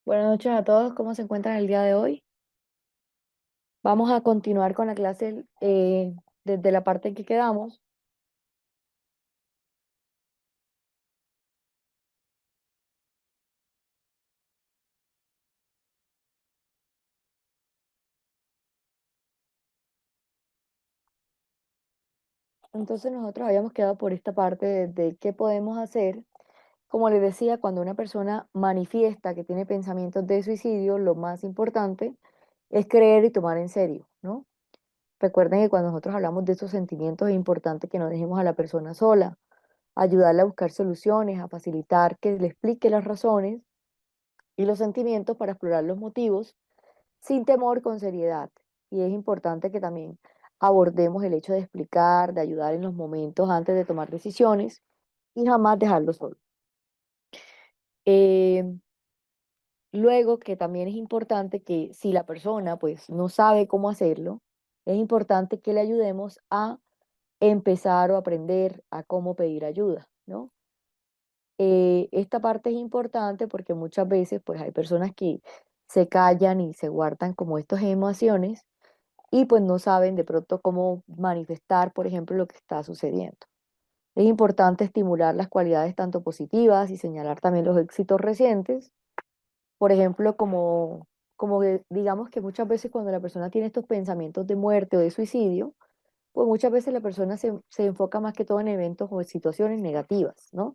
Buenas noches a todos, ¿cómo se encuentran el día de hoy? Vamos a continuar con la clase desde la parte en que quedamos. Entonces nosotros habíamos quedado por esta parte de qué podemos hacer. Como les decía, cuando una persona manifiesta que tiene pensamientos de suicidio, lo más importante es creer y tomar en serio, ¿no? Recuerden que cuando nosotros hablamos de esos sentimientos es importante que no dejemos a la persona sola, ayudarle a buscar soluciones, a facilitar que le explique las razones y los sentimientos para explorar los motivos sin temor, con seriedad. Y es importante que también abordemos el hecho de explicar, de ayudar en los momentos antes de tomar decisiones y jamás dejarlo solo. Eh, Luego que también es importante que si la persona pues no sabe cómo hacerlo, es importante que le ayudemos a empezar o aprender a cómo pedir ayuda, ¿no? Esta parte es importante porque muchas veces pues hay personas que se callan y se guardan como estas emociones y pues no saben de pronto cómo manifestar, por ejemplo, lo que está sucediendo. Es importante estimular las cualidades tanto positivas y señalar también los éxitos recientes, por ejemplo, como que digamos que muchas veces cuando la persona tiene estos pensamientos de muerte o de suicidio, pues muchas veces la persona se enfoca más que todo en eventos o en situaciones negativas, ¿no?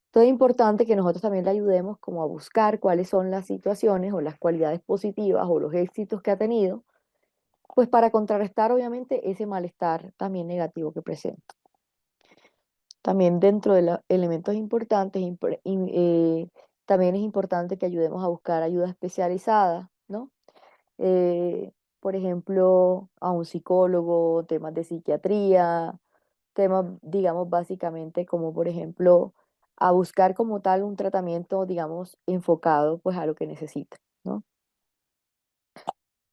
Entonces es importante que nosotros también le ayudemos como a buscar cuáles son las situaciones o las cualidades positivas o los éxitos que ha tenido pues para contrarrestar obviamente ese malestar también negativo que presenta. También dentro de los elementos importantes, también es importante que ayudemos a buscar ayuda especializada, ¿no? Por ejemplo, a un psicólogo, temas de psiquiatría, temas, digamos, básicamente como por ejemplo, a buscar como tal un tratamiento, digamos, enfocado pues a lo que necesita, ¿no?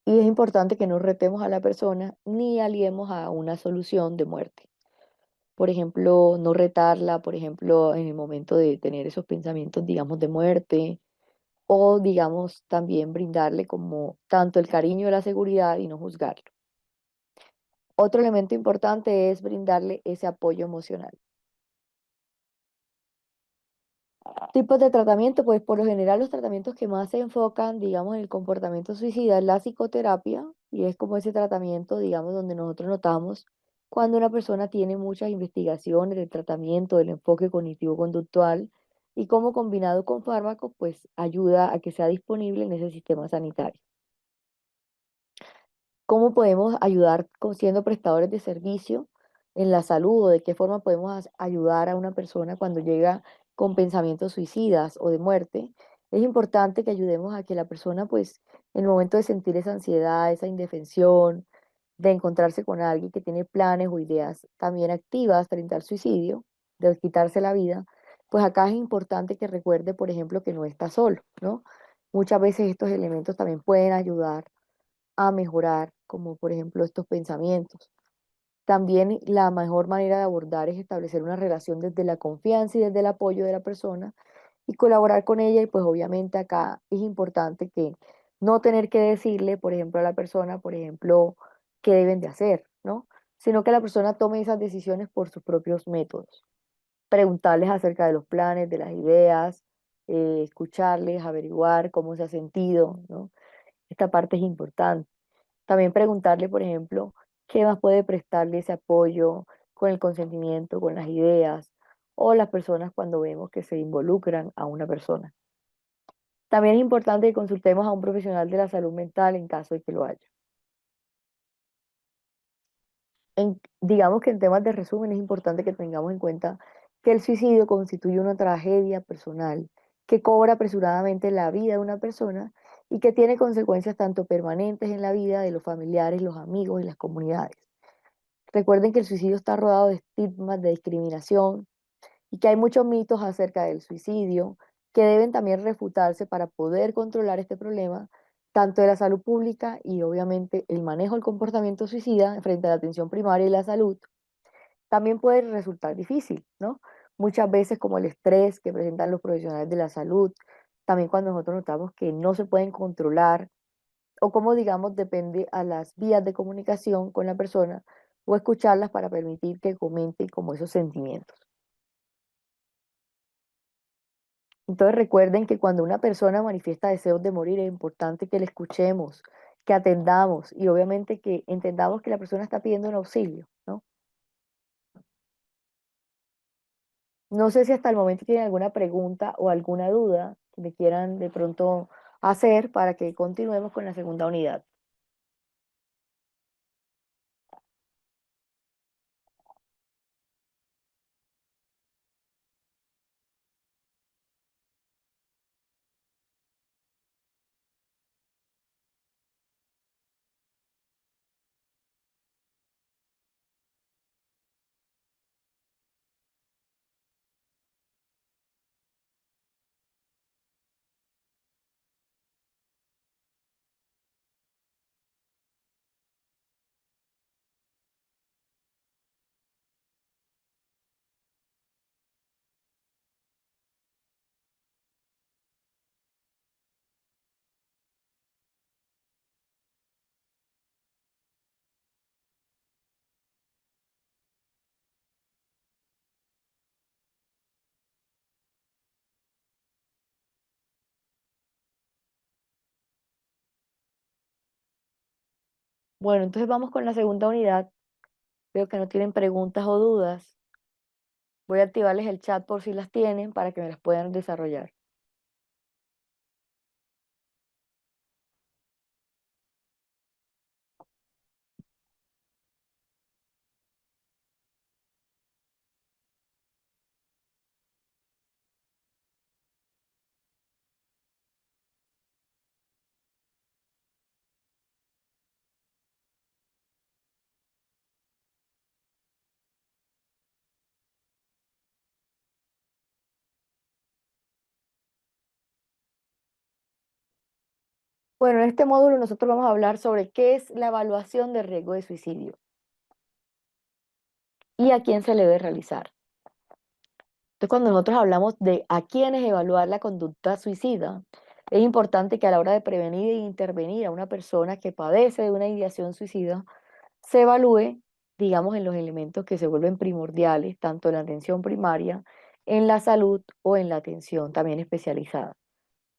Y es importante que no retemos a la persona ni aliemos a una solución de muerte. Por ejemplo, no retarla, por ejemplo, en el momento de tener esos pensamientos, digamos, de muerte, o digamos, también brindarle como tanto el cariño y la seguridad y no juzgarlo. Otro elemento importante es brindarle ese apoyo emocional. Tipos de tratamiento, pues por lo general los tratamientos que más se enfocan, digamos, en el comportamiento suicida es la psicoterapia y es como ese tratamiento, digamos, donde nosotros notamos cuando una persona tiene muchas investigaciones del tratamiento, del enfoque cognitivo-conductual y cómo combinado con fármacos, pues ayuda a que sea disponible en ese sistema sanitario. ¿Cómo podemos ayudar siendo prestadores de servicio en la salud o de qué forma podemos ayudar a una persona cuando llega con pensamientos suicidas o de muerte? Es importante que ayudemos a que la persona, pues, en el momento de sentir esa ansiedad, esa indefensión, de encontrarse con alguien que tiene planes o ideas también activas frente al suicidio, de quitarse la vida, pues acá es importante que recuerde, por ejemplo, que no está solo, ¿no? Muchas veces estos elementos también pueden ayudar a mejorar, como por ejemplo estos pensamientos. También la mejor manera de abordar es establecer una relación desde la confianza y desde el apoyo de la persona y colaborar con ella. Y pues obviamente acá es importante que no tener que decirle, por ejemplo, a la persona, por ejemplo, qué deben de hacer, ¿no? Sino que la persona tome esas decisiones por sus propios métodos. Preguntarles acerca de los planes, de las ideas, escucharles, averiguar cómo se ha sentido, ¿no? Esta parte es importante. También preguntarle, por ejemplo, qué más puede prestarle ese apoyo con el consentimiento, con las ideas o las personas cuando vemos que se involucran a una persona. También es importante que consultemos a un profesional de la salud mental en caso de que lo haya. Digamos que en temas de resumen es importante que tengamos en cuenta que el suicidio constituye una tragedia personal que cobra apresuradamente la vida de una persona y que tiene consecuencias tanto permanentes en la vida de los familiares, los amigos y las comunidades. Recuerden que el suicidio está rodeado de estigmas, de discriminación y que hay muchos mitos acerca del suicidio que deben también refutarse para poder controlar este problema, tanto de la salud pública y obviamente el manejo del comportamiento suicida frente a la atención primaria y la salud. También puede resultar difícil, ¿no? Muchas veces como el estrés que presentan los profesionales de la salud, también cuando nosotros notamos que no se pueden controlar o como digamos depende a las vías de comunicación con la persona o escucharlas para permitir que comenten como esos sentimientos. Entonces recuerden que cuando una persona manifiesta deseos de morir es importante que le escuchemos, que atendamos y obviamente que entendamos que la persona está pidiendo un auxilio, ¿no? No sé si hasta el momento tienen alguna pregunta o alguna duda que me quieran de pronto hacer para que continuemos con la segunda unidad. Bueno, entonces vamos con la segunda unidad. Veo que no tienen preguntas o dudas. Voy a activarles el chat por si las tienen para que me las puedan desarrollar. Bueno, en este módulo nosotros vamos a hablar sobre qué es la evaluación de riesgo de suicidio y a quién se le debe realizar. Entonces, cuando nosotros hablamos de a quiénes evaluar la conducta suicida, es importante que a la hora de prevenir e intervenir a una persona que padece de una ideación suicida, se evalúe, digamos, en los elementos que se vuelven primordiales, tanto en la atención primaria, en la salud o en la atención también especializada.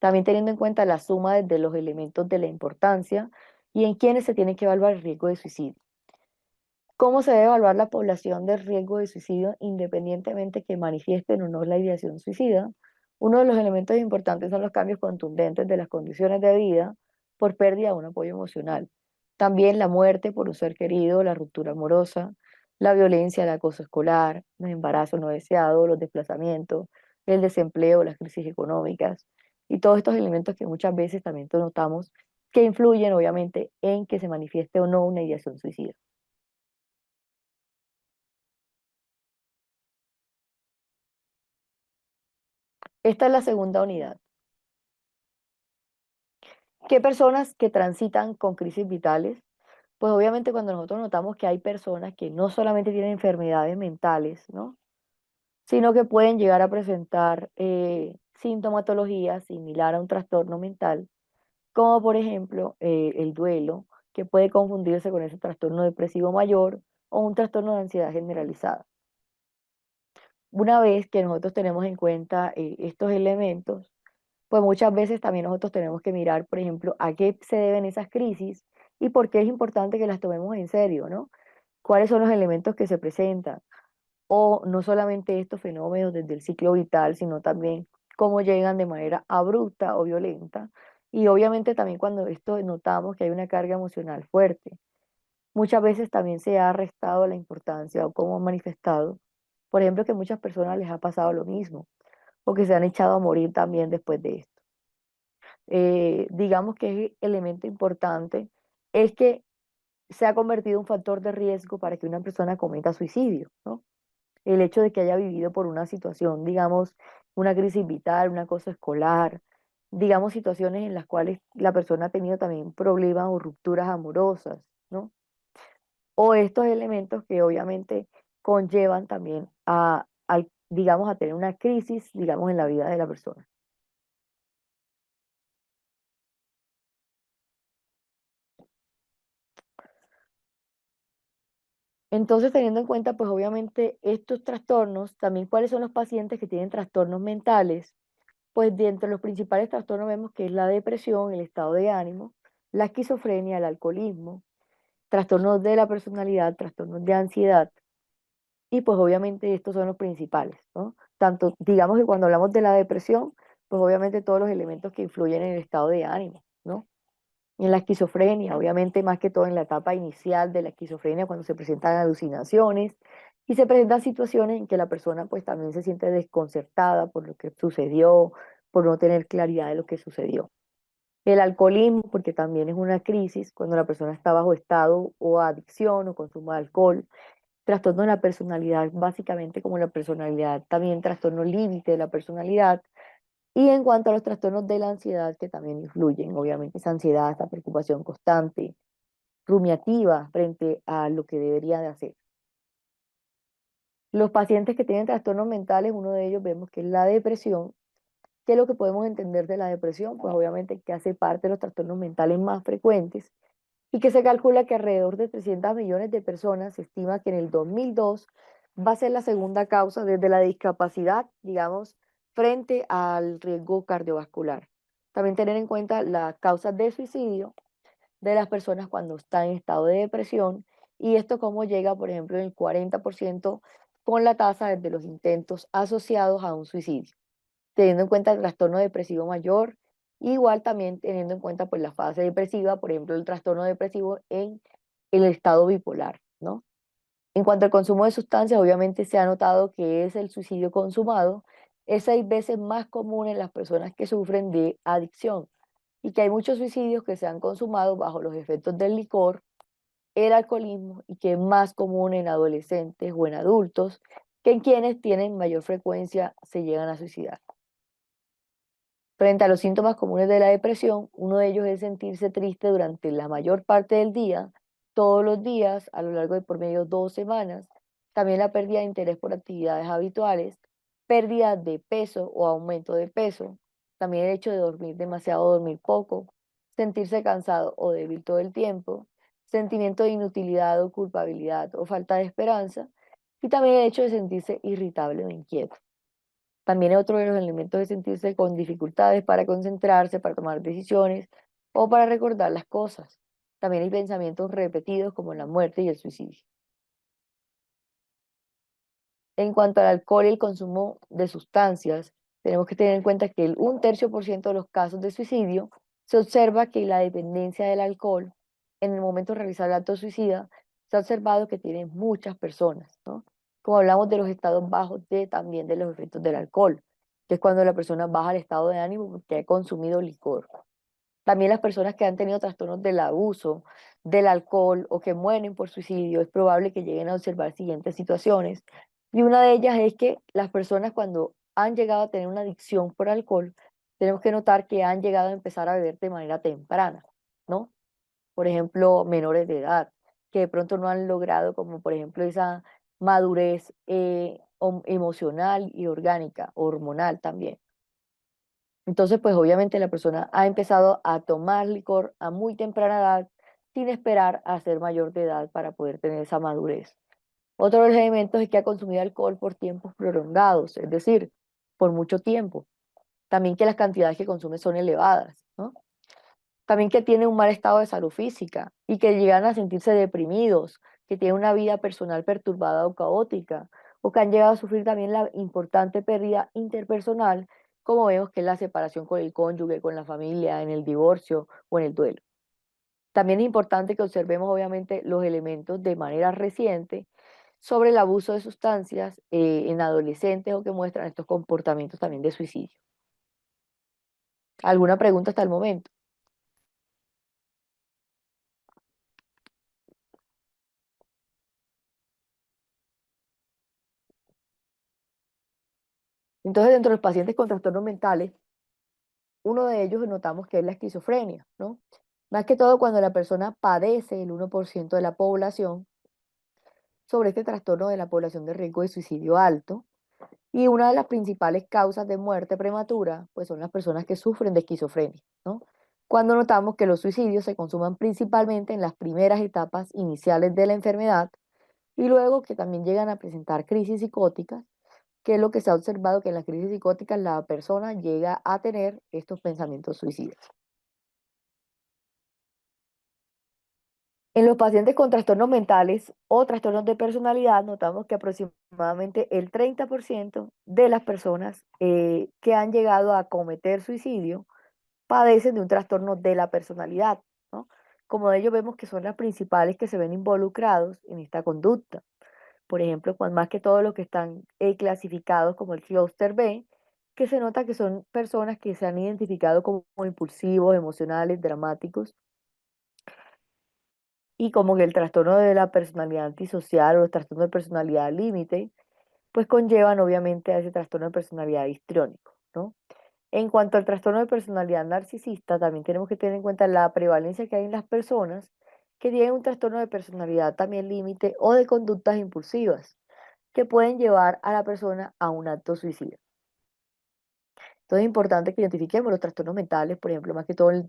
También teniendo en cuenta la suma de los elementos de la importancia y en quienes se tiene que evaluar el riesgo de suicidio. ¿Cómo se debe evaluar la población de riesgo de suicidio independientemente que manifiesten o no la ideación suicida? Uno de los elementos importantes son los cambios contundentes de las condiciones de vida por pérdida de un apoyo emocional. También la muerte por un ser querido, la ruptura amorosa, la violencia, el acoso escolar, los embarazos no deseados, los desplazamientos, el desempleo, las crisis económicas y todos estos elementos que muchas veces también notamos que influyen obviamente en que se manifieste o no una ideación suicida. Esta es la segunda unidad. ¿Qué personas que transitan con crisis vitales? Pues obviamente cuando nosotros notamos que hay personas que no solamente tienen enfermedades mentales, ¿no? Sino que pueden llegar a presentar sintomatología similar a un trastorno mental, como por ejemplo el duelo, que puede confundirse con ese trastorno depresivo mayor o un trastorno de ansiedad generalizada. Una vez que nosotros tenemos en cuenta estos elementos, pues muchas veces también nosotros tenemos que mirar, por ejemplo, a qué se deben esas crisis y por qué es importante que las tomemos en serio, ¿no? ¿Cuáles son los elementos que se presentan? O no solamente estos fenómenos desde el ciclo vital, sino también cómo llegan de manera abrupta o violenta. Y obviamente también cuando esto notamos que hay una carga emocional fuerte. Muchas veces también se ha restado la importancia o cómo han manifestado. Por ejemplo, que a muchas personas les ha pasado lo mismo o que se han echado a morir también después de esto. Digamos que es elemento importante, es que se ha convertido en un factor de riesgo para que una persona cometa suicidio, ¿no? El hecho de que haya vivido por una situación, digamos, una crisis vital, un acoso escolar, digamos, situaciones en las cuales la persona ha tenido también problemas o rupturas amorosas, ¿no? O estos elementos que obviamente conllevan también digamos, a tener una crisis, digamos, en la vida de la persona. Entonces, teniendo en cuenta, pues obviamente estos trastornos, también cuáles son los pacientes que tienen trastornos mentales, pues dentro de los principales trastornos vemos que es la depresión, el estado de ánimo, la esquizofrenia, el alcoholismo, trastornos de la personalidad, trastornos de ansiedad, y pues obviamente estos son los principales, ¿no? Tanto, digamos que cuando hablamos de la depresión, pues obviamente todos los elementos que influyen en el estado de ánimo, ¿no? En la esquizofrenia, obviamente más que todo en la etapa inicial de la esquizofrenia, cuando se presentan alucinaciones y se presentan situaciones en que la persona pues también se siente desconcertada por lo que sucedió, por no tener claridad de lo que sucedió. El alcoholismo, porque también es una crisis cuando la persona está bajo estado o adicción o consumo de alcohol. Trastorno de la personalidad, básicamente como la personalidad, también trastorno límite de la personalidad. Y en cuanto a los trastornos de la ansiedad, que también influyen, obviamente esa ansiedad, esa preocupación constante, rumiativa frente a lo que debería de hacer. Los pacientes que tienen trastornos mentales, uno de ellos vemos que es la depresión. ¿Qué es lo que podemos entender de la depresión? Pues obviamente que hace parte de los trastornos mentales más frecuentes y que se calcula que alrededor de 300 millones de personas se estima que en el 2002 va a ser la segunda causa desde la discapacidad, digamos, frente al riesgo cardiovascular. También tener en cuenta las causas de suicidio de las personas cuando están en estado de depresión y esto cómo llega, por ejemplo, en el 40% con la tasa de los intentos asociados a un suicidio, teniendo en cuenta el trastorno depresivo mayor, igual también teniendo en cuenta pues la fase depresiva, por ejemplo, el trastorno depresivo en el estado bipolar, ¿no? En cuanto al consumo de sustancias, obviamente se ha notado que es el suicidio consumado, es 6 veces más común en las personas que sufren de adicción y que hay muchos suicidios que se han consumado bajo los efectos del licor, el alcoholismo y que es más común en adolescentes o en adultos que en quienes tienen mayor frecuencia se llegan a suicidar. Frente a los síntomas comunes de la depresión, uno de ellos es sentirse triste durante la mayor parte del día, todos los días, a lo largo de por medio 2 semanas. También la pérdida de interés por actividades habituales, pérdida de peso o aumento de peso. También el hecho de dormir demasiado o dormir poco, sentirse cansado o débil todo el tiempo, sentimiento de inutilidad o culpabilidad o falta de esperanza. Y también el hecho de sentirse irritable o inquieto. También es otro de los elementos de sentirse con dificultades para concentrarse, para tomar decisiones o para recordar las cosas. También hay pensamientos repetidos como la muerte y el suicidio. En cuanto al alcohol y el consumo de sustancias, tenemos que tener en cuenta que el 1/3% de los casos de suicidio se observa que la dependencia del alcohol en el momento de realizar el acto suicida se ha observado que tienen muchas personas, ¿no? Como hablamos de los estados bajos también de los efectos del alcohol, que es cuando la persona baja el estado de ánimo porque ha consumido licor. También las personas que han tenido trastornos del abuso del alcohol o que mueren por suicidio, es probable que lleguen a observar siguientes situaciones. Y una de ellas es que las personas cuando han llegado a tener una adicción por alcohol, tenemos que notar que han llegado a empezar a beber de manera temprana, ¿no? Por ejemplo, menores de edad, que de pronto no han logrado como por ejemplo esa madurez emocional y orgánica, hormonal también. Entonces, pues obviamente la persona ha empezado a tomar licor a muy temprana edad sin esperar a ser mayor de edad para poder tener esa madurez. Otro de los elementos es que ha consumido alcohol por tiempos prolongados, es decir, por mucho tiempo. También que las cantidades que consume son elevadas, ¿no? También que tiene un mal estado de salud física y que llegan a sentirse deprimidos, que tienen una vida personal perturbada o caótica, o que han llegado a sufrir también la importante pérdida interpersonal, como vemos que es la separación con el cónyuge, con la familia, en el divorcio o en el duelo. También es importante que observemos obviamente los elementos de manera reciente sobre el abuso de sustancias en adolescentes o que muestran estos comportamientos también de suicidio. ¿Alguna pregunta hasta el momento? Entonces, dentro de los pacientes con trastornos mentales, uno de ellos notamos que es la esquizofrenia, ¿no? Más que todo cuando la persona padece el 1% de la población sobre este trastorno de la población de riesgo de suicidio alto. Y una de las principales causas de muerte prematura, pues son las personas que sufren de esquizofrenia, ¿no? Cuando notamos que los suicidios se consuman principalmente en las primeras etapas iniciales de la enfermedad y luego que también llegan a presentar crisis psicóticas, que es lo que se ha observado que en las crisis psicóticas la persona llega a tener estos pensamientos suicidas. En los pacientes con trastornos mentales o trastornos de personalidad, notamos que aproximadamente el 30% de las personas que han llegado a cometer suicidio padecen de un trastorno de la personalidad, ¿no? Como de ellos vemos que son las principales que se ven involucrados en esta conducta. Por ejemplo, más que todo los que están clasificados como el clúster B, que se nota que son personas que se han identificado como impulsivos, emocionales, dramáticos, y como que el trastorno de la personalidad antisocial o el trastorno de personalidad límite, pues conllevan obviamente a ese trastorno de personalidad histriónico, ¿no? En cuanto al trastorno de personalidad narcisista, también tenemos que tener en cuenta la prevalencia que hay en las personas que tienen un trastorno de personalidad también límite o de conductas impulsivas que pueden llevar a la persona a un acto suicida. Entonces es importante que identifiquemos los trastornos mentales, por ejemplo, más que todo el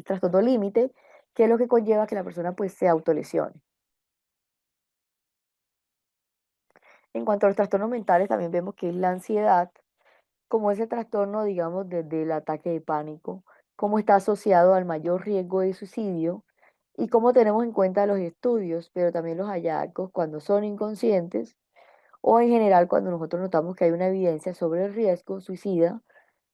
trastorno límite, que es lo que conlleva que la persona pues se autolesione. En cuanto a los trastornos mentales, también vemos que es la ansiedad, como ese trastorno, digamos, desde el ataque de pánico, cómo está asociado al mayor riesgo de suicidio y cómo tenemos en cuenta los estudios, pero también los hallazgos cuando son inconscientes o en general cuando nosotros notamos que hay una evidencia sobre el riesgo suicida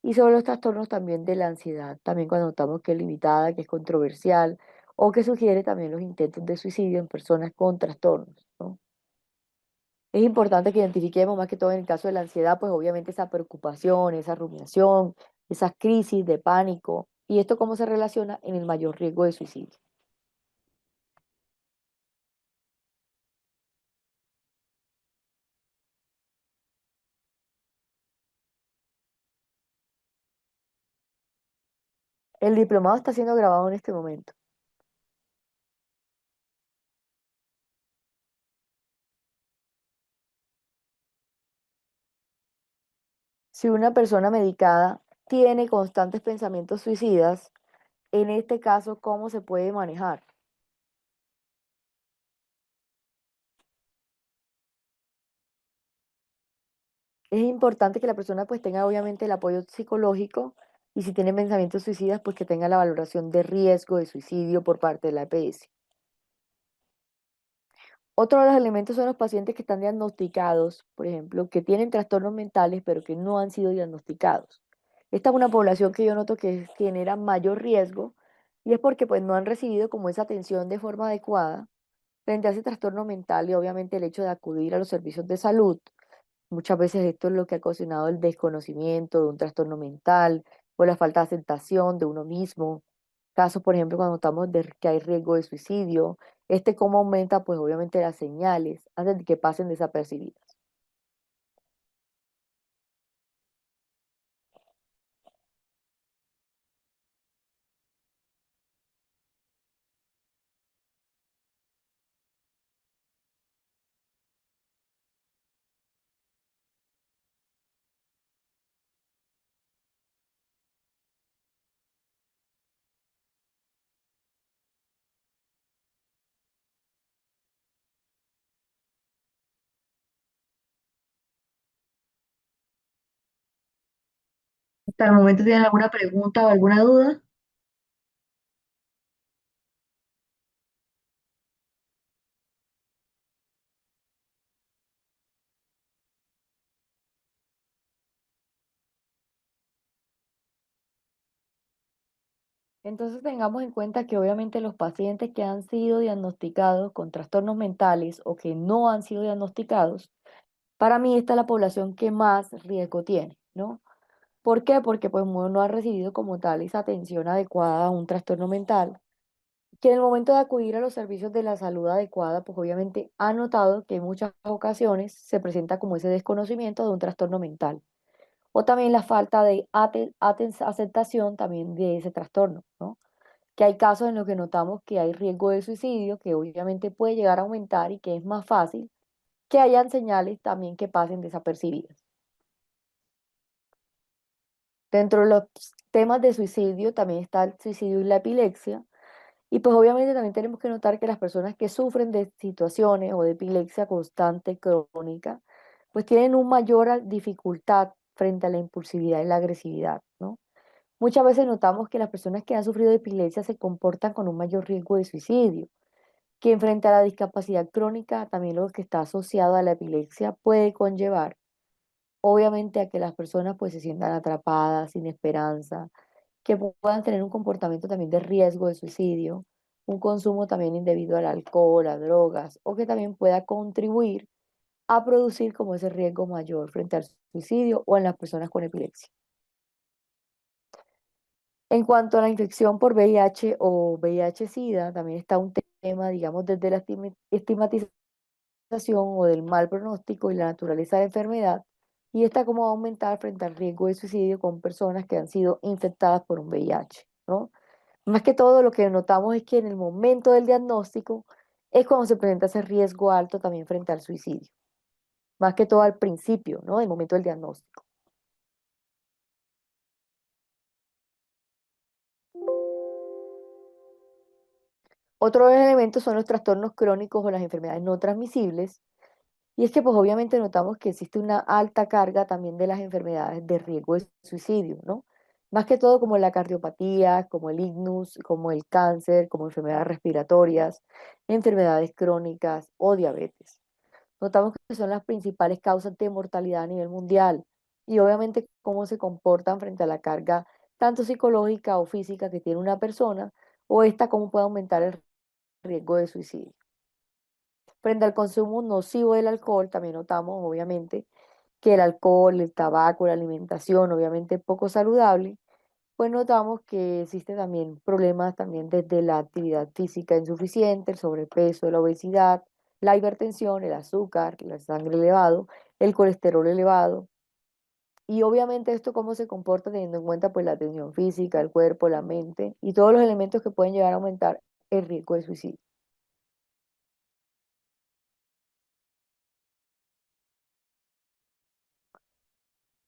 y sobre los trastornos también de la ansiedad, también cuando notamos que es limitada, que es controversial o que sugiere también los intentos de suicidio en personas con trastornos, ¿no? Es importante que identifiquemos más que todo en el caso de la ansiedad, pues obviamente esa preocupación, esa rumiación, esas crisis de pánico y esto cómo se relaciona en el mayor riesgo de suicidio. El diplomado está siendo grabado en este momento. Si una persona medicada tiene constantes pensamientos suicidas, en este caso, ¿cómo se puede manejar? Es importante que la persona pues tenga obviamente el apoyo psicológico y si tiene pensamientos suicidas, pues que tenga la valoración de riesgo de suicidio por parte de la EPS. Otro de los elementos son los pacientes que están diagnosticados, por ejemplo, que tienen trastornos mentales, pero que no han sido diagnosticados. Esta es una población que yo noto que genera mayor riesgo y es porque pues no han recibido como esa atención de forma adecuada frente a ese trastorno mental y obviamente el hecho de acudir a los servicios de salud. Muchas veces esto es lo que ha ocasionado el desconocimiento de un trastorno mental o la falta de aceptación de uno mismo. Casos, por ejemplo, cuando notamos que hay riesgo de suicidio, cómo aumenta, pues obviamente las señales hacen que pasen desapercibidas. ¿Hasta el momento tienen alguna pregunta o alguna duda? Entonces tengamos en cuenta que obviamente los pacientes que han sido diagnosticados con trastornos mentales o que no han sido diagnosticados, para mí esta es la población que más riesgo tiene, ¿no? ¿Por qué? Porque pues uno no ha recibido como tal esa atención adecuada a un trastorno mental, que en el momento de acudir a los servicios de la salud adecuada, pues obviamente ha notado que en muchas ocasiones se presenta como ese desconocimiento de un trastorno mental o también la falta de aceptación también de ese trastorno, ¿no? Que hay casos en los que notamos que hay riesgo de suicidio, que obviamente puede llegar a aumentar y que es más fácil que hayan señales también que pasen desapercibidas. Dentro de los temas de suicidio también está el suicidio y la epilepsia. Y pues obviamente también tenemos que notar que las personas que sufren de situaciones o de epilepsia constante crónica, pues tienen una mayor dificultad frente a la impulsividad y la agresividad, ¿no? Muchas veces notamos que las personas que han sufrido de epilepsia se comportan con un mayor riesgo de suicidio, que frente a la discapacidad crónica, también lo que está asociado a la epilepsia puede conllevar, obviamente, a que las personas pues se sientan atrapadas, sin esperanza, que puedan tener un comportamiento también de riesgo de suicidio, un consumo también indebido al alcohol, a drogas, o que también pueda contribuir a producir como ese riesgo mayor frente al suicidio o en las personas con epilepsia. En cuanto a la infección por VIH o VIH-Sida, también está un tema, digamos, desde la estigmatización o del mal pronóstico y la naturaleza de la enfermedad, y esta cómo va a aumentar frente al riesgo de suicidio con personas que han sido infectadas por un VIH, ¿no? Más que todo, lo que notamos es que en el momento del diagnóstico es cuando se presenta ese riesgo alto también frente al suicidio, más que todo al principio, ¿no? El momento del diagnóstico. Otros elementos son los trastornos crónicos o las enfermedades no transmisibles. Y es que pues obviamente notamos que existe una alta carga también de las enfermedades de riesgo de suicidio, ¿no? Más que todo como la cardiopatía, como el ignus, como el cáncer, como enfermedades respiratorias, enfermedades crónicas o diabetes. Notamos que son las principales causas de mortalidad a nivel mundial y obviamente cómo se comportan frente a la carga tanto psicológica o física que tiene una persona o esta cómo puede aumentar el riesgo de suicidio. Frente al consumo nocivo del alcohol, también notamos, obviamente, que el alcohol, el tabaco, la alimentación, obviamente poco saludable, pues notamos que existe también problemas también desde la actividad física insuficiente, el sobrepeso, la obesidad, la hipertensión, el azúcar, la sangre elevado, el colesterol elevado. Y obviamente esto cómo se comporta teniendo en cuenta pues la tensión física, el cuerpo, la mente y todos los elementos que pueden llegar a aumentar el riesgo de suicidio.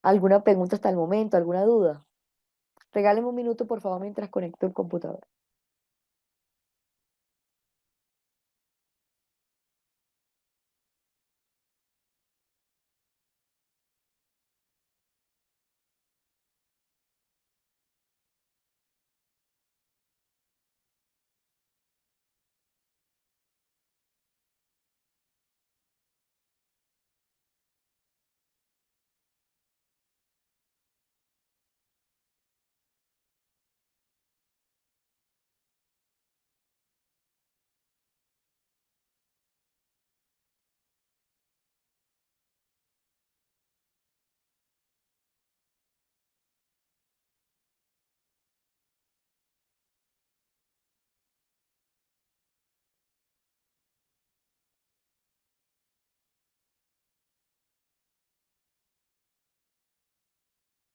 ¿Alguna pregunta hasta el momento? ¿Alguna duda? Regáleme un minuto, por favor, mientras conecto el computador.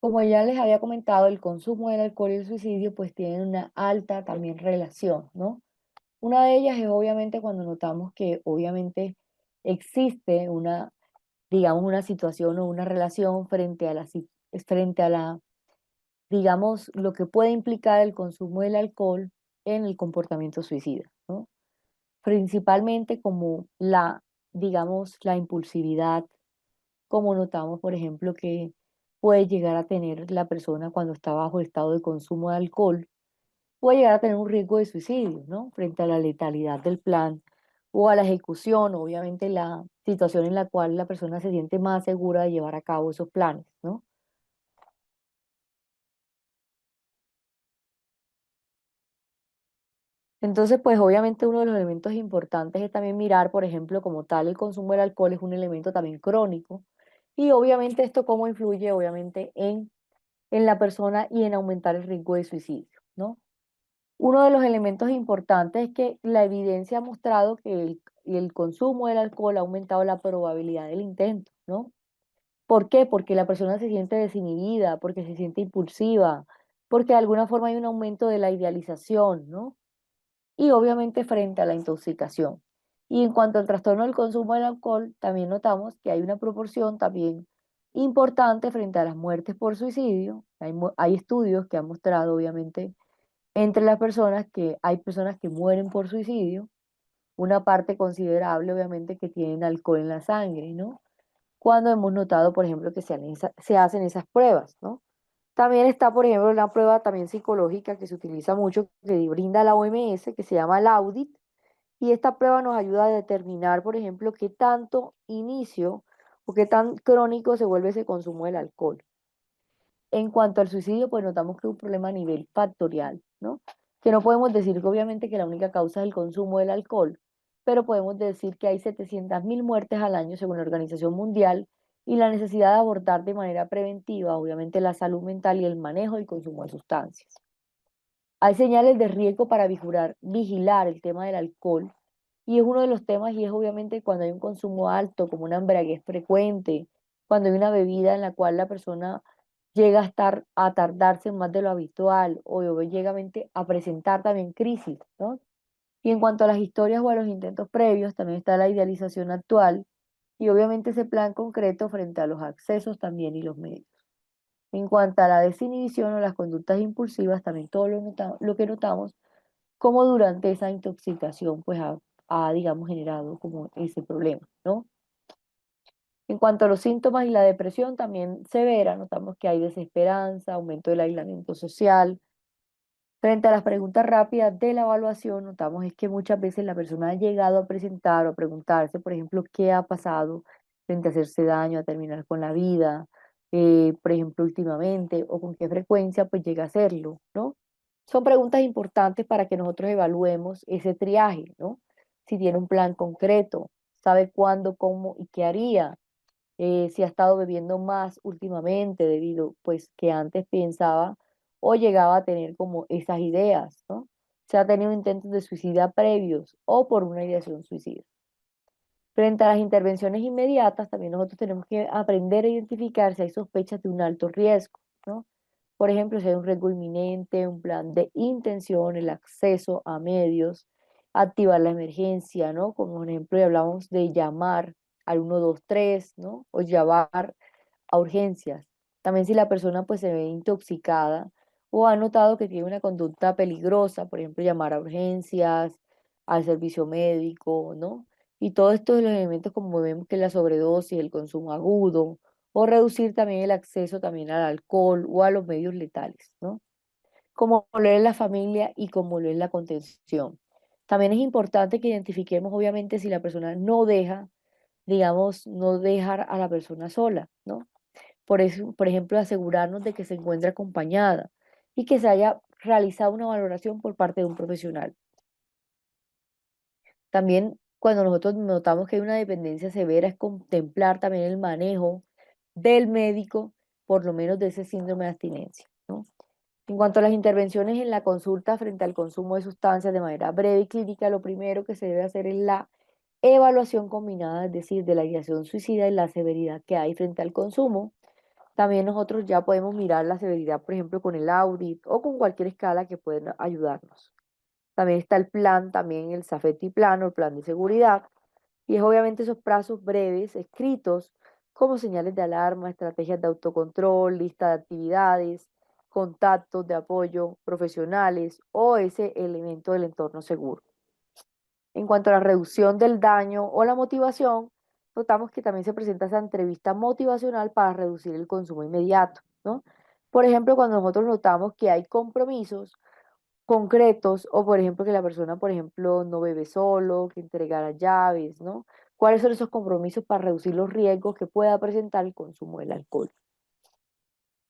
Como ya les había comentado, el consumo del alcohol y el suicidio pues tienen una alta también relación, ¿no? Una de ellas es obviamente cuando notamos que obviamente existe una, digamos, una situación o una relación frente a frente a la, digamos, lo que puede implicar el consumo del alcohol en el comportamiento suicida, ¿no? Principalmente como la, digamos, la impulsividad, como notamos, por ejemplo, que puede llegar a tener la persona cuando está bajo estado de consumo de alcohol, puede llegar a tener un riesgo de suicidio, ¿no? Frente a la letalidad del plan o a la ejecución, obviamente la situación en la cual la persona se siente más segura de llevar a cabo esos planes, ¿no? Entonces, pues obviamente uno de los elementos importantes es también mirar, por ejemplo, como tal, el consumo del alcohol es un elemento también crónico y obviamente esto cómo influye, obviamente, en la persona y en aumentar el riesgo de suicidio, ¿no? Uno de los elementos importantes es que la evidencia ha mostrado que el consumo del alcohol ha aumentado la probabilidad del intento, ¿no? ¿Por qué? Porque la persona se siente desinhibida, porque se siente impulsiva, porque de alguna forma hay un aumento de la idealización, ¿no? Y obviamente frente a la intoxicación. Y en cuanto al trastorno del consumo del alcohol, también notamos que hay una proporción también importante frente a las muertes por suicidio. Hay estudios que han mostrado, obviamente, Entre las personas que hay personas que mueren por suicidio, una parte considerable obviamente que tienen alcohol en la sangre, ¿no? Cuando hemos notado, por ejemplo, que se hacen esas pruebas, ¿no? También está, por ejemplo, una prueba también psicológica que se utiliza mucho, que brinda la OMS, que se llama el Audit, y esta prueba nos ayuda a determinar, por ejemplo, qué tanto inicio o qué tan crónico se vuelve ese consumo del alcohol. En cuanto al suicidio, pues notamos que es un problema a nivel factorial, ¿no? Que no podemos decir que obviamente que la única causa es el consumo del alcohol, pero podemos decir que hay 700.000 muertes al año según la Organización Mundial y la necesidad de abordar de manera preventiva, obviamente, la salud mental y el manejo del consumo de sustancias. Hay señales de riesgo para vigilar el tema del alcohol y es uno de los temas y es obviamente cuando hay un consumo alto, como una embriaguez frecuente, cuando hay una bebida en la cual la persona llega a tardarse más de lo habitual o llega a presentar también crisis, ¿no? Y en cuanto a las historias o a los intentos previos, también está la idealización actual y obviamente ese plan concreto frente a los accesos también y los medios. En cuanto a la desinhibición o las conductas impulsivas, también todo lo que notamos como durante esa intoxicación pues digamos, generado como ese problema, ¿no? En cuanto a los síntomas y la depresión también severa, notamos que hay desesperanza, aumento del aislamiento social. Frente a las preguntas rápidas de la evaluación, notamos es que muchas veces la persona ha llegado a presentar o a preguntarse, por ejemplo, qué ha pasado frente a hacerse daño, a terminar con la vida, por ejemplo, últimamente, o con qué frecuencia pues llega a hacerlo, ¿no? Son preguntas importantes para que nosotros evaluemos ese triaje, ¿no? Si tiene un plan concreto, sabe cuándo, cómo y qué haría, si ha estado bebiendo más últimamente debido, pues, que antes pensaba o llegaba a tener como esas ideas, ¿no? Se ha tenido intentos de suicida previos o por una ideación suicida. Frente a las intervenciones inmediatas, también nosotros tenemos que aprender a identificar si hay sospechas de un alto riesgo, ¿no? Por ejemplo, si hay un riesgo inminente, un plan de intención, el acceso a medios, activar la emergencia, ¿no? Como por ejemplo, ya hablamos de llamar al 123, ¿no? O llamar a urgencias. También si la persona pues se ve intoxicada o ha notado que tiene una conducta peligrosa, por ejemplo, llamar a urgencias, al servicio médico, ¿no? Y todos estos los elementos como vemos que la sobredosis, el consumo agudo o reducir también el acceso también al alcohol o a los medios letales, ¿no? Como lo es la familia y como lo es la contención. También es importante que identifiquemos obviamente si la persona no deja, digamos, no dejar a la persona sola, ¿no? Por eso, por ejemplo, asegurarnos de que se encuentre acompañada y que se haya realizado una valoración por parte de un profesional. También cuando nosotros notamos que hay una dependencia severa es contemplar también el manejo del médico, por lo menos de ese síndrome de abstinencia, ¿no? En cuanto a las intervenciones en la consulta frente al consumo de sustancias de manera breve y clínica, lo primero que se debe hacer es la evaluación combinada, es decir, de la ideación suicida y la severidad que hay frente al consumo. También nosotros ya podemos mirar la severidad, por ejemplo, con el audit o con cualquier escala que pueda ayudarnos. También está el plan, también el safety plan o el plan de seguridad, y es obviamente esos plazos breves escritos como señales de alarma, estrategias de autocontrol, lista de actividades, contactos de apoyo profesionales o ese elemento del entorno seguro. En cuanto a la reducción del daño o la motivación, notamos que también se presenta esa entrevista motivacional para reducir el consumo inmediato, ¿no? Por ejemplo, cuando nosotros notamos que hay compromisos concretos o, por ejemplo, que la persona, por ejemplo, no bebe solo, que entregara llaves, ¿no? ¿Cuáles son esos compromisos para reducir los riesgos que pueda presentar el consumo del alcohol?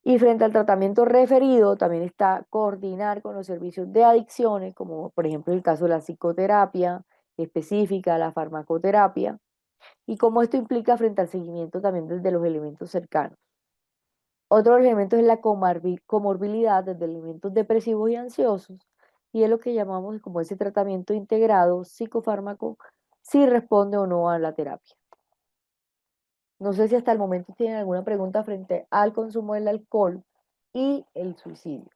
Y frente al tratamiento referido, también está coordinar con los servicios de adicciones, como por ejemplo el caso de la psicoterapia específica, la farmacoterapia, y cómo esto implica frente al seguimiento también desde los elementos cercanos. Otro elemento es la comorbilidad desde elementos depresivos y ansiosos, y es lo que llamamos como ese tratamiento integrado psicofármaco, si responde o no a la terapia. No sé si hasta el momento tienen alguna pregunta frente al consumo del alcohol y el suicidio.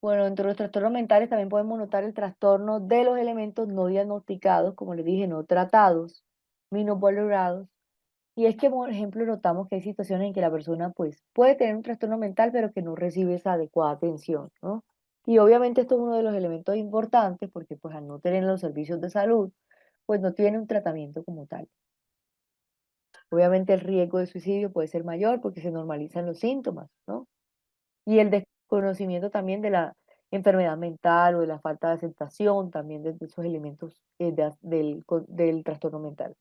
Bueno, entre los trastornos mentales también podemos notar el trastorno de los elementos no diagnosticados, como les dije, no tratados, minusvalorados. Y es que, por ejemplo, notamos que hay situaciones en que la persona pues puede tener un trastorno mental, pero que no recibe esa adecuada atención, ¿no? Y obviamente esto es uno de los elementos importantes porque pues al no tener los servicios de salud, pues no tiene un tratamiento como tal. Obviamente el riesgo de suicidio puede ser mayor porque se normalizan los síntomas, ¿no? Y el desconocimiento también de la enfermedad mental o de la falta de aceptación también de esos elementos del trastorno mental.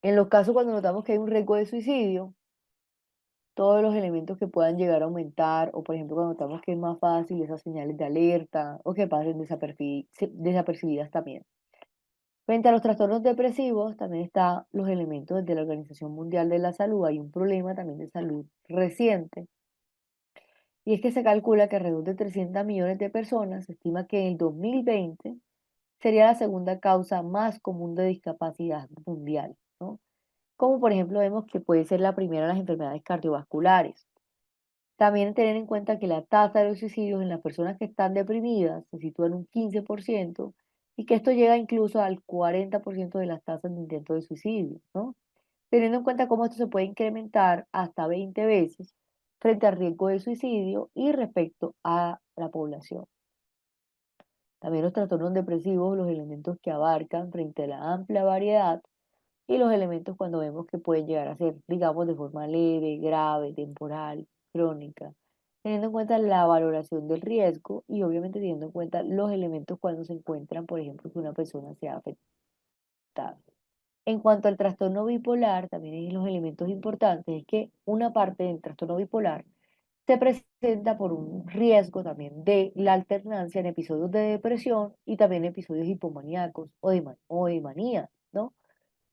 En los casos cuando notamos que hay un riesgo de suicidio, todos los elementos que puedan llegar a aumentar, o por ejemplo cuando notamos que es más fácil esas señales de alerta o que pasen desapercibidas también. Frente a los trastornos depresivos, también están los elementos de la Organización Mundial de la Salud. Hay un problema también de salud reciente, y es que se calcula que alrededor de 300 millones de personas, se estima que en el 2020 sería la segunda causa más común de discapacidad mundial, ¿no? Como por ejemplo vemos que puede ser la primera las enfermedades cardiovasculares. También tener en cuenta que la tasa de los suicidios en las personas que están deprimidas se sitúa en un 15% y que esto llega incluso al 40% de las tasas de intento de suicidio, ¿no? Teniendo en cuenta cómo esto se puede incrementar hasta 20 veces frente al riesgo de suicidio y respecto a la población. También los trastornos depresivos, los elementos que abarcan frente a la amplia variedad y los elementos cuando vemos que pueden llegar a ser, digamos, de forma leve, grave, temporal, crónica, teniendo en cuenta la valoración del riesgo y obviamente teniendo en cuenta los elementos cuando se encuentran, por ejemplo, que una persona sea afectada. En cuanto al trastorno bipolar, también hay los elementos importantes, es que una parte del trastorno bipolar se presenta por un riesgo también de la alternancia en episodios de depresión y también episodios hipomaníacos o de manía, ¿no?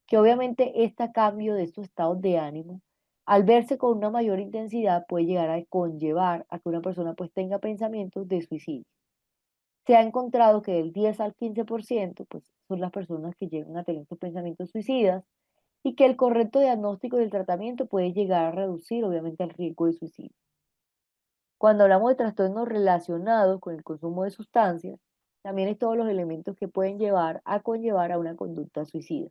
Que obviamente este cambio de estos estados de ánimo, al verse con una mayor intensidad, puede llegar a conllevar a que una persona pues tenga pensamientos de suicidio. Se ha encontrado que del 10 al 15% pues son las personas que llegan a tener estos pensamientos suicidas y que el correcto diagnóstico y el tratamiento puede llegar a reducir obviamente el riesgo de suicidio. Cuando hablamos de trastornos relacionados con el consumo de sustancias, también hay todos los elementos que pueden llevar a conllevar a una conducta suicida.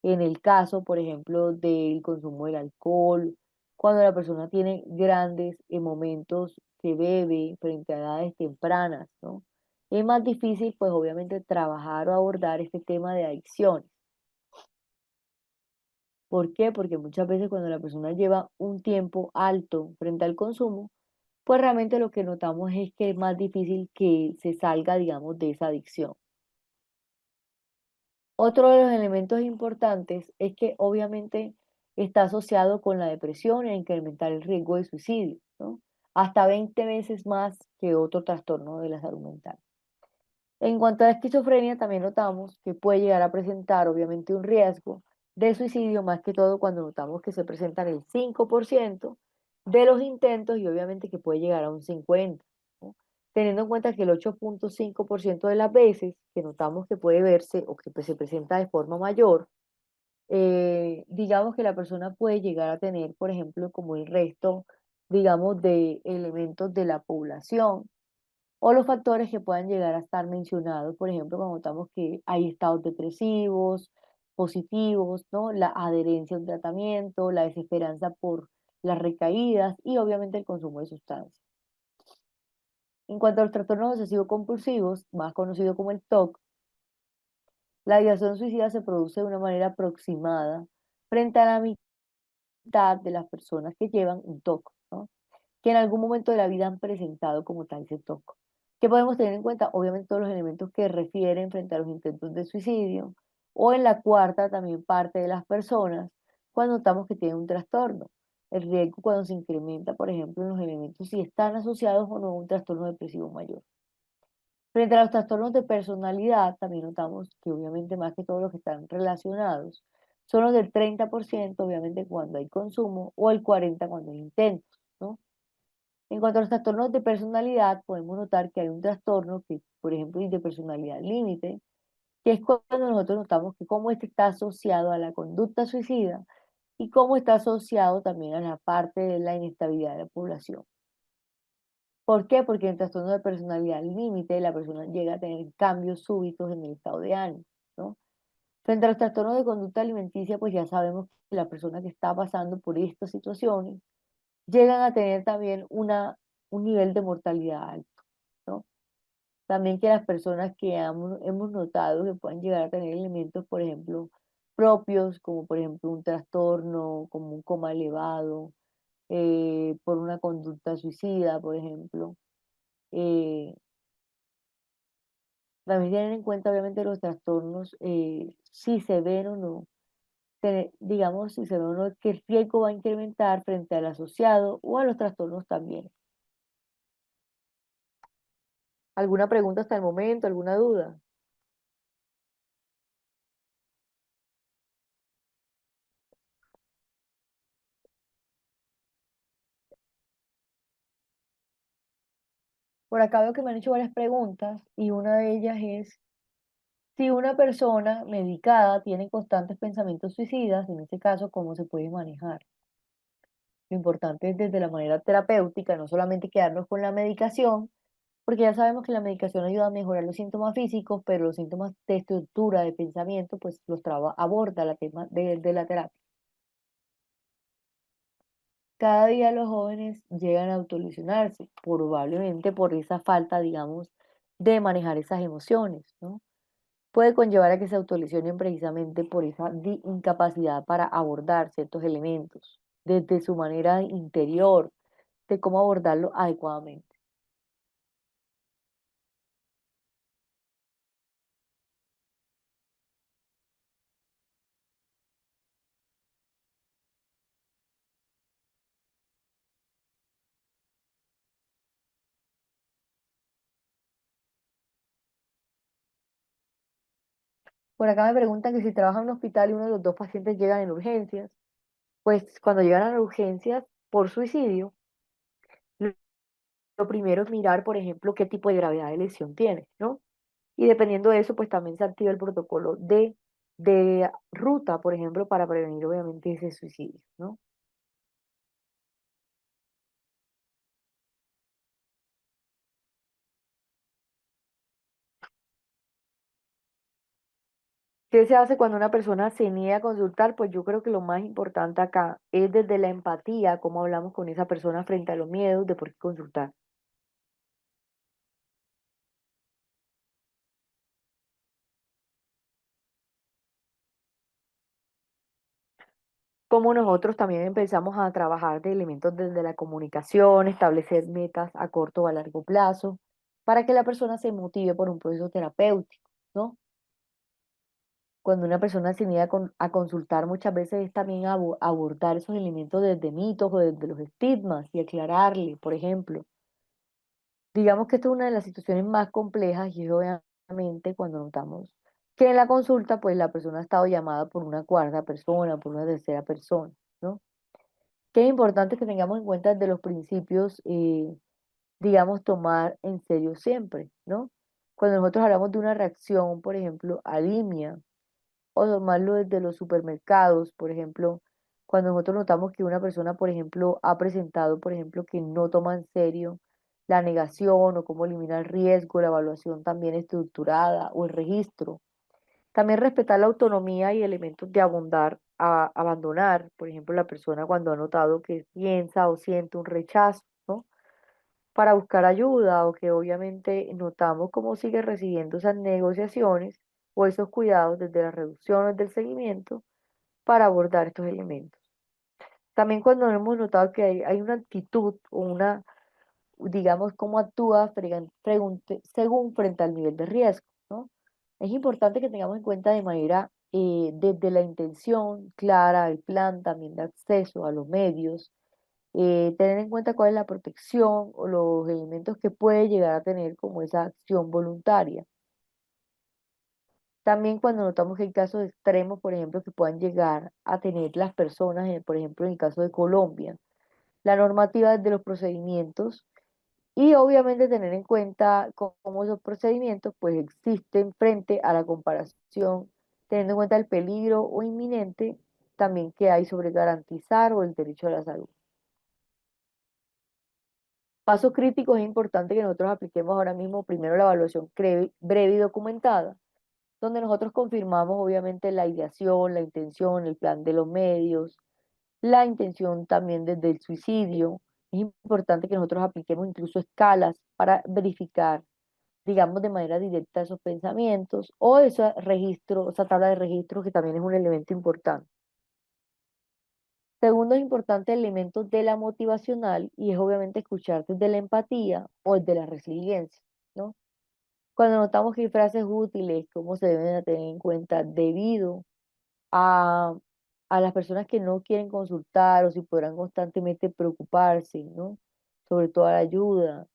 En el caso, por ejemplo, del consumo del alcohol, cuando la persona tiene grandes momentos que bebe frente a edades tempranas, ¿no? Es más difícil, pues obviamente, trabajar o abordar este tema de adicciones. ¿Por qué? Porque muchas veces cuando la persona lleva un tiempo alto frente al consumo, pues realmente lo que notamos es que es más difícil que se salga, digamos, de esa adicción. Otro de los elementos importantes es que obviamente está asociado con la depresión e incrementar el riesgo de suicidio, ¿no? Hasta 20 veces más que otro trastorno de la salud mental. En cuanto a la esquizofrenia, también notamos que puede llegar a presentar obviamente un riesgo de suicidio, más que todo cuando notamos que se presentan el 5% de los intentos y obviamente que puede llegar a un 50%, ¿no? Teniendo en cuenta que el 8,5% de las veces que notamos que puede verse o que pues, se presenta de forma mayor, digamos que la persona puede llegar a tener, por ejemplo, como el resto, digamos, de elementos de la población o los factores que puedan llegar a estar mencionados, por ejemplo, cuando notamos que hay estados depresivos, positivos, ¿no? La adherencia a un tratamiento, la desesperanza por las recaídas y obviamente el consumo de sustancias. En cuanto a los trastornos obsesivos compulsivos, más conocido como el TOC, la ideación suicida se produce de una manera aproximada frente a la mitad de las personas que llevan un TOC, ¿no? Que en algún momento de la vida han presentado como tal ese TOC. ¿Qué podemos tener en cuenta? Obviamente todos los elementos que refieren frente a los intentos de suicidio, o en la cuarta también parte de las personas cuando notamos que tienen un trastorno. El riesgo cuando se incrementa, por ejemplo, en los elementos si están asociados o no a un trastorno depresivo mayor. Frente a los trastornos de personalidad, también notamos que obviamente más que todos los que están relacionados, son los del 30% obviamente cuando hay consumo o el 40% cuando hay intentos, ¿no? En cuanto a los trastornos de personalidad, podemos notar que hay un trastorno que, por ejemplo, es de personalidad límite, que es cuando nosotros notamos que como este está asociado a la conducta suicida, y cómo está asociado también a la parte de la inestabilidad de la población. ¿Por qué? Porque en el trastorno de personalidad límite la persona llega a tener cambios súbitos en el estado de ánimo, ¿no? Frente a los trastornos de conducta alimenticia, pues ya sabemos que la persona que está pasando por estas situaciones llegan a tener también un nivel de mortalidad alto, ¿no? También que las personas que hemos notado que pueden llegar a tener elementos, por ejemplo, propios, como por ejemplo un trastorno, como un coma elevado, por una conducta suicida, por ejemplo. eh, También tener en cuenta, obviamente, los trastornos, si se ven o no, digamos, si se ve o no que el riesgo va a incrementar frente al asociado o a los trastornos también. ¿Alguna pregunta hasta el momento? ¿Alguna duda? Por acá veo que me han hecho varias preguntas y una de ellas es, si una persona medicada tiene constantes pensamientos suicidas, en este caso, ¿cómo se puede manejar? Lo importante es desde la manera terapéutica, no solamente quedarnos con la medicación, porque ya sabemos que la medicación ayuda a mejorar los síntomas físicos, pero los síntomas de estructura, de pensamiento, pues aborda la tema de la terapia. Cada día los jóvenes llegan a autolesionarse, probablemente por esa falta, digamos, de manejar esas emociones, ¿no? Puede conllevar a que se autolesionen precisamente por esa incapacidad para abordar ciertos elementos, desde su manera interior, de cómo abordarlo adecuadamente. Por acá me preguntan que si trabaja en un hospital y uno de los dos pacientes llegan en urgencias, pues cuando llegan a las urgencias por suicidio, lo lo primero es mirar, por ejemplo, qué tipo de gravedad de lesión tiene, ¿no? Y dependiendo de eso, pues también se activa el protocolo de ruta, por ejemplo, para prevenir obviamente ese suicidio, ¿no? ¿Qué se hace cuando una persona se niega a consultar? Pues yo creo que lo más importante acá es desde la empatía, cómo hablamos con esa persona frente a los miedos de por qué consultar. Cómo nosotros también empezamos a trabajar de elementos desde la comunicación, establecer metas a corto o a largo plazo, para que la persona se motive por un proceso terapéutico, ¿no? Cuando una persona se niega a consultar, muchas veces es también abordar esos elementos desde mitos o desde los estigmas y aclararle, por ejemplo. Digamos que esta es una de las situaciones más complejas y es obviamente cuando notamos que en la consulta, pues la persona ha estado llamada por una cuarta persona, por una tercera persona, ¿no? Que es importante que tengamos en cuenta desde los principios, digamos, tomar en serio siempre, ¿no? Cuando nosotros hablamos de una reacción, por ejemplo, alimia, o tomarlo desde los supermercados, por ejemplo, cuando nosotros notamos que una persona, por ejemplo, ha presentado, por ejemplo, que no toma en serio la negación o cómo eliminar el riesgo, la evaluación también estructurada o el registro. También respetar la autonomía y elementos de abandonar, por ejemplo, la persona cuando ha notado que piensa o siente un rechazo, ¿no? Para buscar ayuda o que obviamente notamos cómo sigue recibiendo esas negociaciones o esos cuidados desde las reducciones del seguimiento para abordar estos elementos. También cuando hemos notado que hay una actitud o una, digamos, cómo actúa según frente al nivel de riesgo, ¿no? Es importante que tengamos en cuenta de manera, desde la intención clara, el plan también de acceso a los medios, tener en cuenta cuál es la protección o los elementos que puede llegar a tener como esa acción voluntaria. También cuando notamos que hay casos extremos, por ejemplo, que puedan llegar a tener las personas, por ejemplo, en el caso de Colombia, la normativa de los procedimientos y obviamente tener en cuenta cómo esos procedimientos pues existen frente a la comparación, teniendo en cuenta el peligro o inminente también que hay sobre garantizar o el derecho a la salud. Pasos críticos es importante que nosotros apliquemos ahora mismo primero la evaluación breve y documentada, donde nosotros confirmamos obviamente la ideación, la intención, el plan de los medios, la intención también desde el suicidio. Es importante que nosotros apliquemos incluso escalas para verificar, digamos, de manera directa esos pensamientos o ese registro, esa tabla de registro que también es un elemento importante. Segundo, es importante el elemento de la motivacional y es obviamente escuchar desde la empatía o desde la resiliencia, ¿no? Cuando notamos que hay frases útiles, cómo se deben de tener en cuenta debido a, a las personas que no quieren consultar o si podrán constantemente preocuparse, ¿no? Sobre toda la ayuda.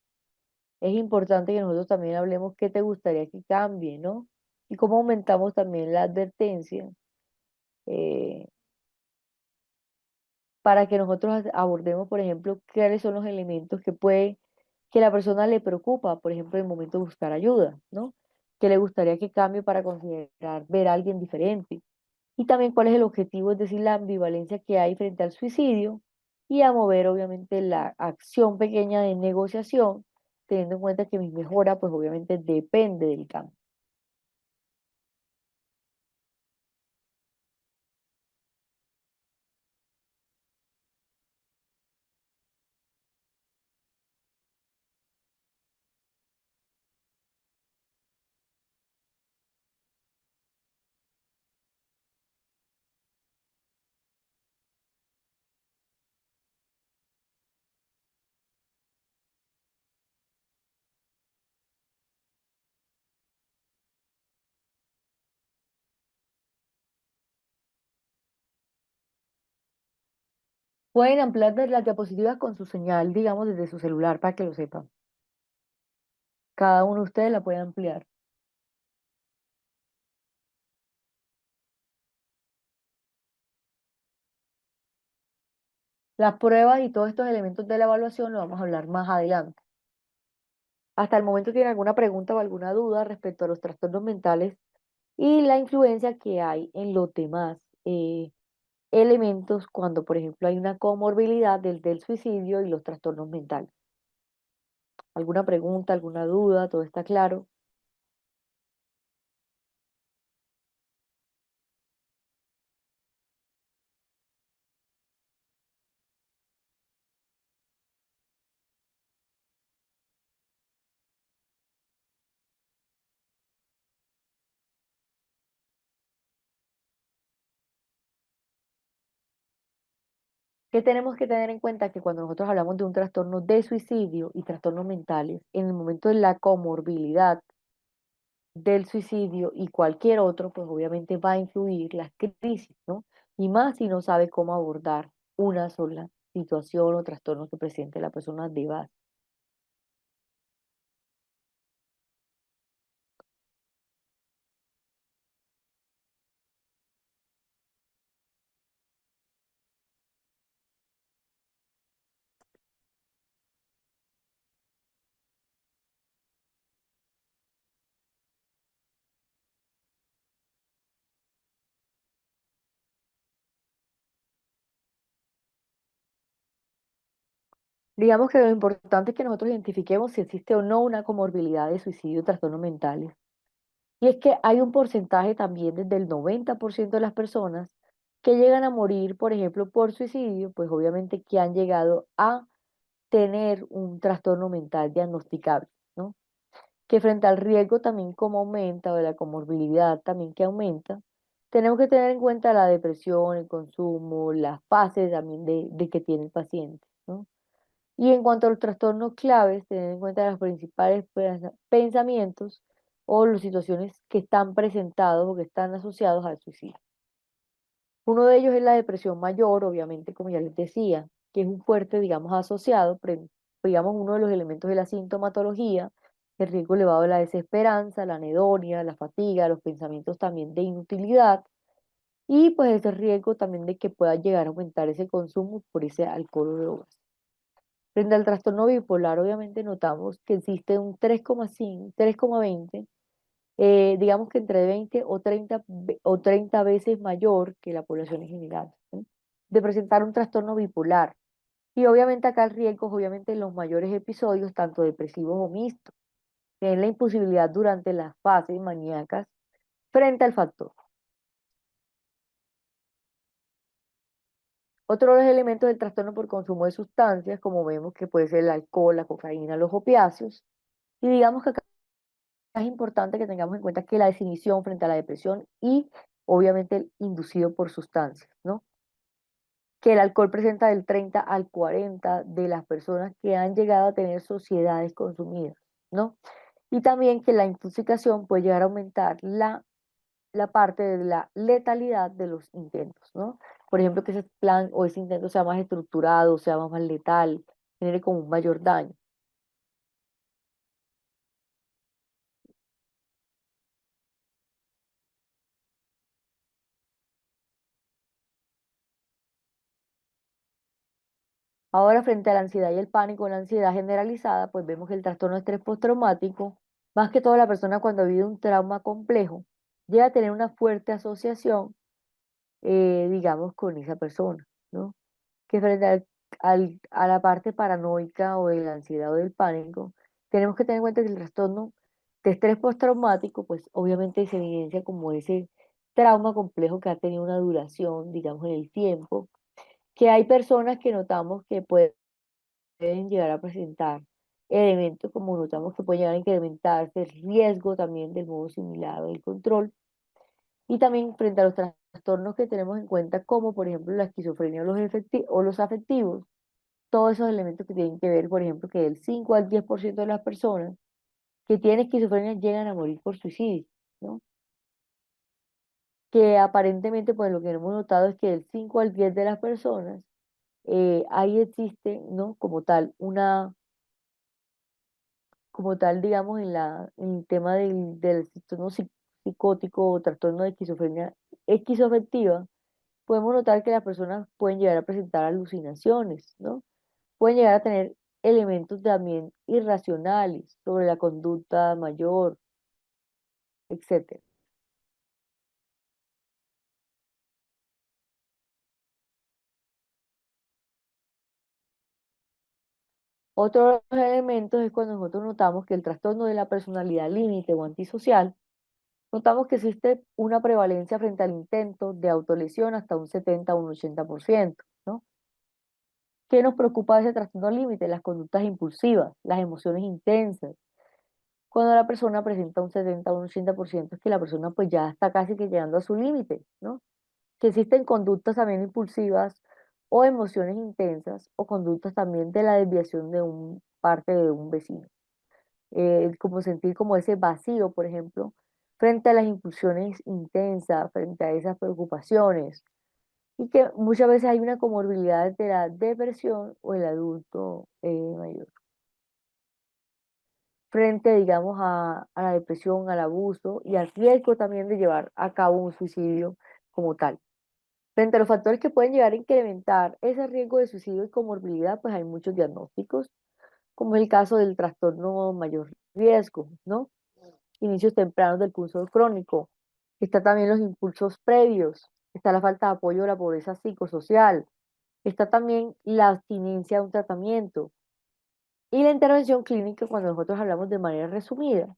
Es importante que nosotros también hablemos qué te gustaría que cambie, ¿no? Y cómo aumentamos también la advertencia eh, para que nosotros abordemos, por ejemplo, cuáles son los elementos que la persona le preocupa, por ejemplo, en el momento de buscar ayuda, ¿no? Que le gustaría que cambie para considerar ver a alguien diferente. Y también cuál es el objetivo, es decir, la ambivalencia que hay frente al suicidio y a mover, obviamente, la acción pequeña de negociación, teniendo en cuenta que mi mejora, pues obviamente depende del cambio. Pueden ampliar las diapositivas con su señal, digamos, desde su celular para que lo sepan. Cada uno de ustedes la puede ampliar. Las pruebas y todos estos elementos de la evaluación lo vamos a hablar más adelante. Hasta el momento tienen alguna pregunta o alguna duda respecto a los trastornos mentales y la influencia que hay en los demás elementos cuando, por ejemplo, hay una comorbilidad del suicidio y los trastornos mentales. ¿Alguna pregunta, alguna duda? ¿Todo está claro? ¿Qué tenemos que tener en cuenta? Que cuando nosotros hablamos de un trastorno de suicidio y trastornos mentales, en el momento de la comorbilidad del suicidio y cualquier otro, pues obviamente va a influir las crisis, ¿no? Y más si no sabe cómo abordar una sola situación o trastorno que presente la persona de base. Digamos que lo importante es que nosotros identifiquemos si existe o no una comorbilidad de suicidio y trastornos mentales. Y es que hay un porcentaje también desde el 90% de las personas que llegan a morir, por ejemplo, por suicidio, pues obviamente que han llegado a tener un trastorno mental diagnosticable, ¿no? Que frente al riesgo también como aumenta, o de la comorbilidad también que aumenta, tenemos que tener en cuenta la depresión, el consumo, las fases también de que tiene el paciente, ¿no? Y en cuanto a los trastornos claves, tener en cuenta los principales pensamientos o las situaciones que están presentados o que están asociados al suicidio. Uno de ellos es la depresión mayor, obviamente, como ya les decía, que es un fuerte, digamos, asociado, digamos, uno de los elementos de la sintomatología, el riesgo elevado de la desesperanza, la anedonia, la fatiga, los pensamientos también de inutilidad y pues ese riesgo también de que pueda llegar a aumentar ese consumo por ese alcohol o drogas. Frente al trastorno bipolar, obviamente notamos que existe un 3,5, 3,20 digamos que entre 20 o 30 veces mayor que la población en general, ¿sí? De presentar un trastorno bipolar. Y obviamente acá el riesgo, obviamente en los mayores episodios, tanto depresivos o mixtos, tienen la imposibilidad durante las fases maníacas frente al factor. Otro de los elementos del trastorno por consumo de sustancias, como vemos que puede ser el alcohol, la cocaína, los opiáceos, y digamos que acá es importante que tengamos en cuenta que la desinhibición frente a la depresión y obviamente el inducido por sustancias, ¿no? Que el alcohol presenta del 30 al 40 de las personas que han llegado a tener sociedades consumidas, ¿no? Y también que la intoxicación puede llegar a aumentar la parte de la letalidad de los intentos, ¿no? Por ejemplo, que ese plan o ese intento sea más estructurado, sea más letal, genere como un mayor daño. Ahora, frente a la ansiedad y el pánico, la ansiedad generalizada, pues vemos que el trastorno de estrés postraumático, más que todo la persona cuando vive un trauma complejo, llega a tener una fuerte asociación, digamos, con esa persona, ¿no? Que frente a la parte paranoica o de la ansiedad o del pánico, tenemos que tener en cuenta que el trastorno de estrés postraumático, pues obviamente se evidencia como ese trauma complejo que ha tenido una duración, digamos, en el tiempo, que hay personas que notamos que pueden llegar a presentar elementos como notamos que pueden llegar a incrementarse el riesgo también del modo similar o del control, y también frente a los trastornos que tenemos en cuenta, como por ejemplo la esquizofrenia o los afectivos, todos esos elementos que tienen que ver, por ejemplo, que del 5 al 10% de las personas que tienen esquizofrenia llegan a morir por suicidio, ¿no? Que aparentemente, pues lo que hemos notado es que del 5 al 10 de las personas, ahí existe, ¿no? Como tal, digamos, en el tema del trastorno psicótico o trastorno de esquizofrenia esquizoafectiva, podemos notar que las personas pueden llegar a presentar alucinaciones, ¿no? Pueden llegar a tener elementos también irracionales sobre la conducta mayor, etcétera. Otro de los elementos es cuando nosotros notamos que el trastorno de la personalidad límite o antisocial, notamos que existe una prevalencia frente al intento de autolesión hasta un 70 o un 80%, ¿no? ¿Qué nos preocupa de ese trastorno límite? Las conductas impulsivas, las emociones intensas. Cuando la persona presenta un 70 o un 80% es que la persona pues ya está casi que llegando a su límite, ¿no? Que existen conductas también impulsivas o emociones intensas o conductas también de la desviación de un parte de un vecino. Como sentir como ese vacío, por ejemplo, frente a las impulsiones intensas, frente a esas preocupaciones. Y que muchas veces hay una comorbilidad de la depresión o el adulto mayor. Frente, digamos, a la depresión, al abuso y al riesgo también de llevar a cabo un suicidio como tal. Frente a los factores que pueden llegar a incrementar ese riesgo de suicidio y comorbilidad, pues hay muchos diagnósticos, como es el caso del trastorno mayor riesgo, ¿no? Inicios tempranos del pulso crónico. Está también los impulsos previos, está la falta de apoyo de la pobreza psicosocial, está también la abstinencia a un tratamiento y la intervención clínica cuando nosotros hablamos de manera resumida.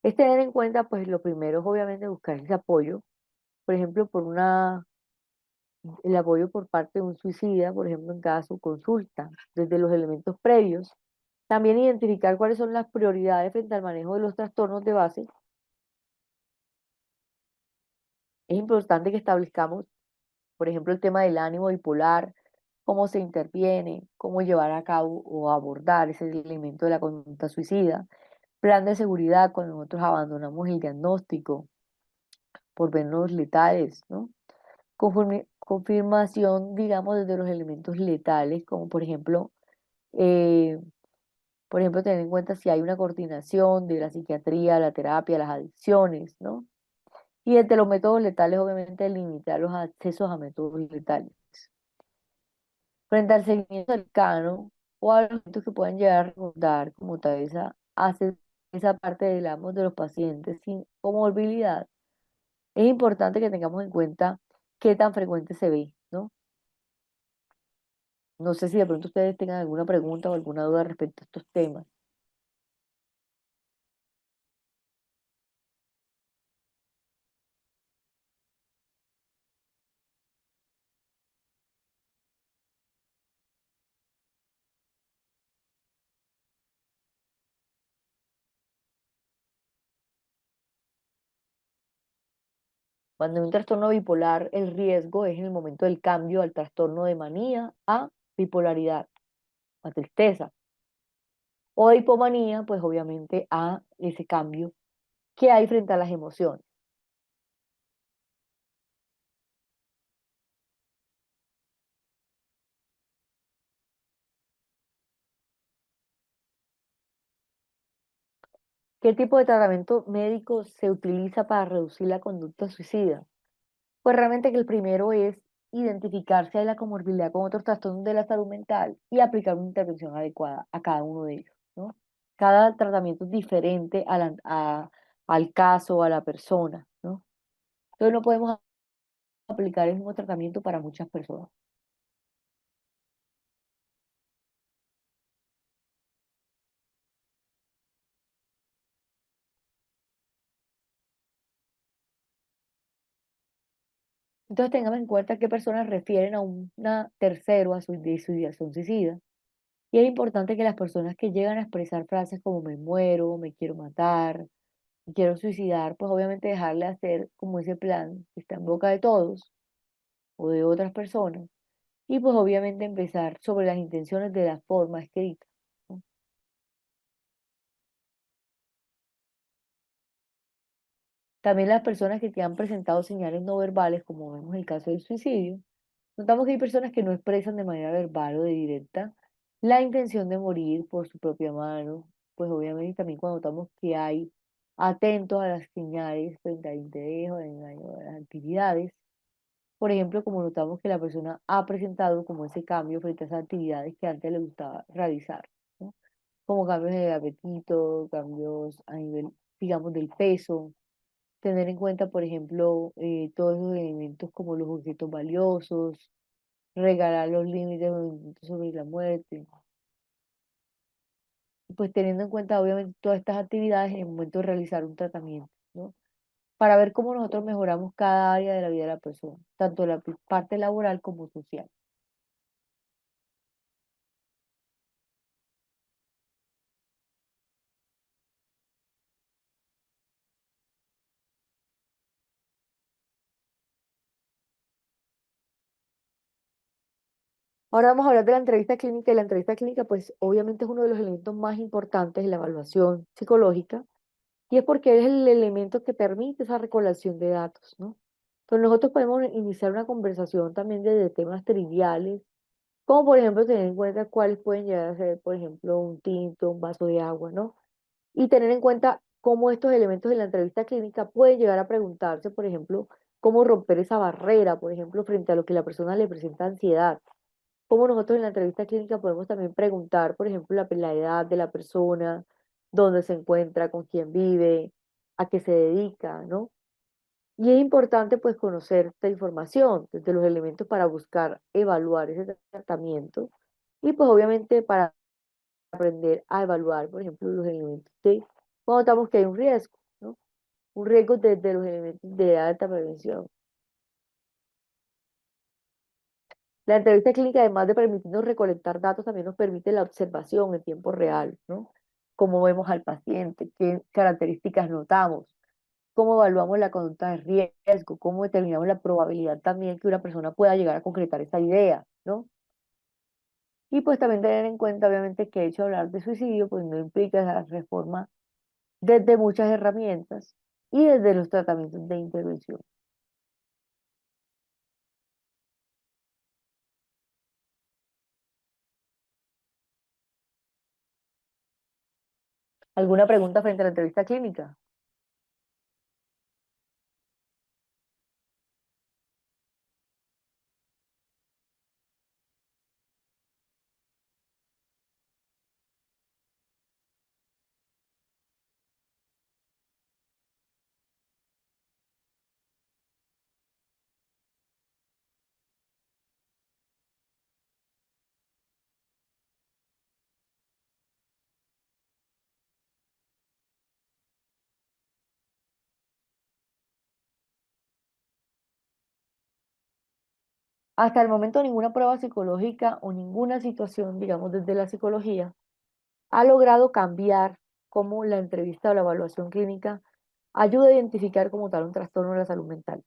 Es tener en cuenta, pues lo primero es obviamente buscar ese apoyo, por ejemplo, el apoyo por parte de un suicida, por ejemplo, en cada su consulta, desde los elementos previos. También identificar cuáles son las prioridades frente al manejo de los trastornos de base. Es importante que establezcamos, por ejemplo, el tema del ánimo bipolar, cómo se interviene, cómo llevar a cabo o abordar ese elemento de la conducta suicida, plan de seguridad cuando nosotros abandonamos el diagnóstico por vernos letales, ¿no? Confirmación, digamos, desde los elementos letales, como eh, por ejemplo, tener en cuenta si hay una coordinación de la psiquiatría, la terapia, las adicciones, ¿no? Y entre los métodos letales, obviamente, limitar los accesos a métodos letales. Frente al seguimiento cercano o a los eventos que puedan llegar a recordar como tal esa esa parte de los pacientes sin comorbilidad, es importante que tengamos en cuenta qué tan frecuente se ve, ¿no? No sé si de pronto ustedes tengan alguna pregunta o alguna duda respecto a estos temas. Cuando hay un trastorno bipolar, el riesgo es en el momento del cambio al trastorno de manía a bipolaridad, a tristeza, o de hipomanía, pues obviamente a ese cambio que hay frente a las emociones. ¿Qué tipo de tratamiento médico se utiliza para reducir la conducta suicida? Pues realmente que el primero es identificar si hay la comorbilidad con otros trastornos de la salud mental y aplicar una intervención adecuada a cada uno de ellos, ¿no? Cada tratamiento es diferente al caso, a la persona, ¿no? Entonces no podemos aplicar el mismo tratamiento para muchas personas. Entonces tengamos en cuenta qué personas refieren a una tercero a su ideación suicida. Y es importante que las personas que llegan a expresar frases como me muero, me quiero matar, me quiero suicidar, pues obviamente dejarle hacer como ese plan que está en boca de todos o de otras personas. Y pues obviamente empezar sobre las intenciones de la forma escrita, ¿no? También las personas que te han presentado señales no verbales, como vemos en el caso del suicidio, notamos que hay personas que no expresan de manera verbal o de directa la intención de morir por su propia mano. Pues obviamente también cuando notamos que hay atentos a las señales frente al interés o al engaño de las actividades. Por ejemplo, como notamos que la persona ha presentado como ese cambio frente a esas actividades que antes le gustaba realizar, ¿no? Como cambios de apetito, cambios a nivel, digamos, del peso. Tener en cuenta, por ejemplo, todos esos elementos como los objetos valiosos, regalar los límites o minutos sobre la muerte. Pues teniendo en cuenta, obviamente, todas estas actividades en el momento de realizar un tratamiento, ¿no? Para ver cómo nosotros mejoramos cada área de la vida de la persona, tanto la parte laboral como social. Ahora vamos a hablar de la entrevista clínica y la entrevista clínica, pues obviamente es uno de los elementos más importantes de la evaluación psicológica y es porque es el elemento que permite esa recolección de datos, ¿no? Entonces nosotros podemos iniciar una conversación también de temas triviales, como por ejemplo tener en cuenta cuáles pueden llegar a ser, por ejemplo, un tinto, un vaso de agua, ¿no? Y tener en cuenta cómo estos elementos de la entrevista clínica pueden llegar a preguntarse, por ejemplo, cómo romper esa barrera, por ejemplo, frente a lo que la persona le presenta ansiedad. Como nosotros en la entrevista clínica podemos también preguntar, por ejemplo, la edad de la persona, dónde se encuentra, con quién vive, a qué se dedica, ¿no? Y es importante pues conocer esta información, desde los elementos para buscar evaluar ese tratamiento y pues obviamente para aprender a evaluar, por ejemplo, los elementos de cuando notamos que hay un riesgo, ¿no? Un riesgo desde los elementos de alta prevención. La entrevista clínica, además de permitirnos recolectar datos, también nos permite la observación en tiempo real, ¿no? Cómo vemos al paciente, qué características notamos, cómo evaluamos la conducta de riesgo, cómo determinamos la probabilidad también que una persona pueda llegar a concretar esa idea, ¿no? Y pues también tener en cuenta, obviamente, que el hecho de hablar de suicidio, pues no implica la reforma desde muchas herramientas y desde los tratamientos de intervención. ¿Alguna pregunta frente a la entrevista clínica? Hasta el momento ninguna prueba psicológica o ninguna situación, digamos, desde la psicología, ha logrado cambiar cómo la entrevista o la evaluación clínica ayuda a identificar como tal un trastorno de la salud mental.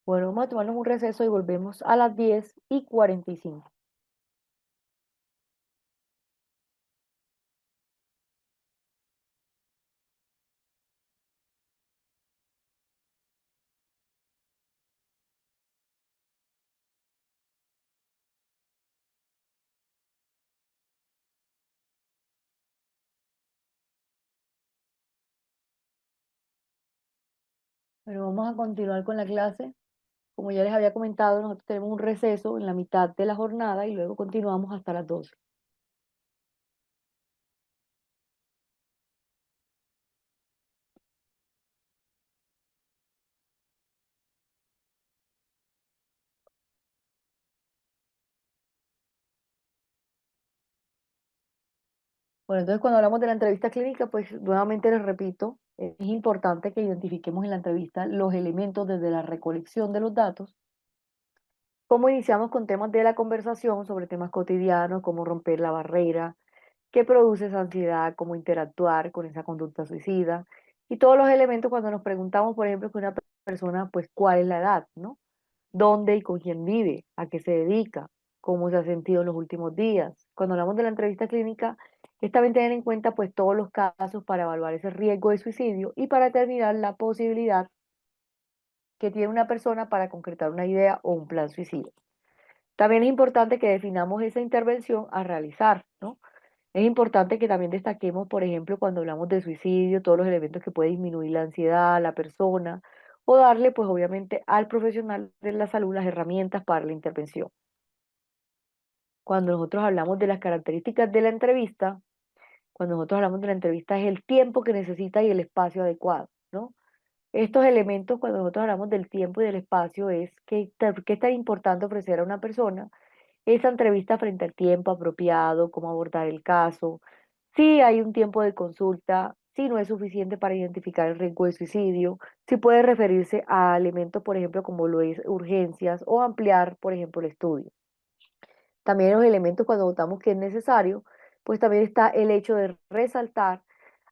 Bueno, vamos a tomarnos un receso y volvemos a las 10:45. Pero vamos a continuar con la clase. Como ya les había comentado, nosotros tenemos un receso en la mitad de la jornada y luego continuamos hasta las 12. Bueno, entonces cuando hablamos de la entrevista clínica, pues nuevamente les repito, es importante que identifiquemos en la entrevista los elementos desde la recolección de los datos. Cómo iniciamos con temas de la conversación sobre temas cotidianos, cómo romper la barrera, qué produce esa ansiedad, cómo interactuar con esa conducta suicida y todos los elementos cuando nos preguntamos, por ejemplo, que una persona, pues, cuál es la edad, ¿no? ¿Dónde y con quién vive? ¿A qué se dedica? ¿Cómo se ha sentido en los últimos días? Cuando hablamos de la entrevista clínica, es también tener en cuenta, pues, todos los casos para evaluar ese riesgo de suicidio y para determinar la posibilidad que tiene una persona para concretar una idea o un plan suicida. También es importante que definamos esa intervención a realizar, ¿no? Es importante que también destaquemos, por ejemplo, cuando hablamos de suicidio, todos los elementos que puede disminuir la ansiedad a la persona o darle, pues obviamente, al profesional de la salud las herramientas para la intervención. Cuando nosotros hablamos de las características de la entrevista, cuando nosotros hablamos de la entrevista es el tiempo que necesita y el espacio adecuado, ¿no? Estos elementos, cuando nosotros hablamos del tiempo y del espacio, es qué es tan importante ofrecer a una persona esa entrevista frente al tiempo apropiado, cómo abordar el caso, si hay un tiempo de consulta, si no es suficiente para identificar el riesgo de suicidio, si puede referirse a elementos, por ejemplo, como lo es urgencias o ampliar, por ejemplo, el estudio. También los elementos cuando notamos que es necesario, pues también está el hecho de resaltar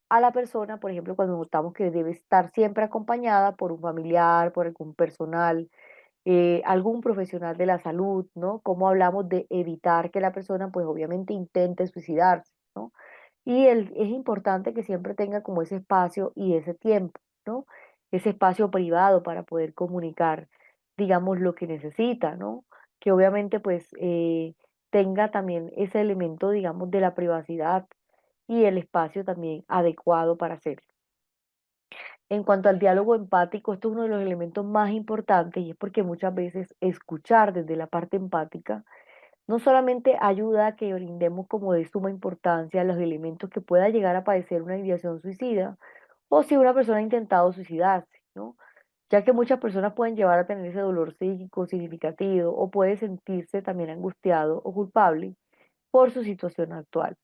a la persona, por ejemplo, cuando notamos que debe estar siempre acompañada por un familiar, por algún personal, algún profesional de la salud, ¿no? Cómo hablamos de evitar que la persona, pues obviamente intente suicidarse, ¿no? Y es importante que siempre tenga como ese espacio y ese tiempo, ¿no? Ese espacio privado para poder comunicar, digamos, lo que necesita, ¿no? Que obviamente, pues, tenga también ese elemento, digamos, de la privacidad y el espacio también adecuado para hacerlo. En cuanto al diálogo empático, esto es uno de los elementos más importantes y es porque muchas veces escuchar desde la parte empática no solamente ayuda a que brindemos como de suma importancia los elementos que pueda llegar a padecer una ideación suicida o si una persona ha intentado suicidarse, ¿no? Ya que muchas personas pueden llevar a tener ese dolor psíquico significativo o puede sentirse también angustiado o culpable por su situación actual.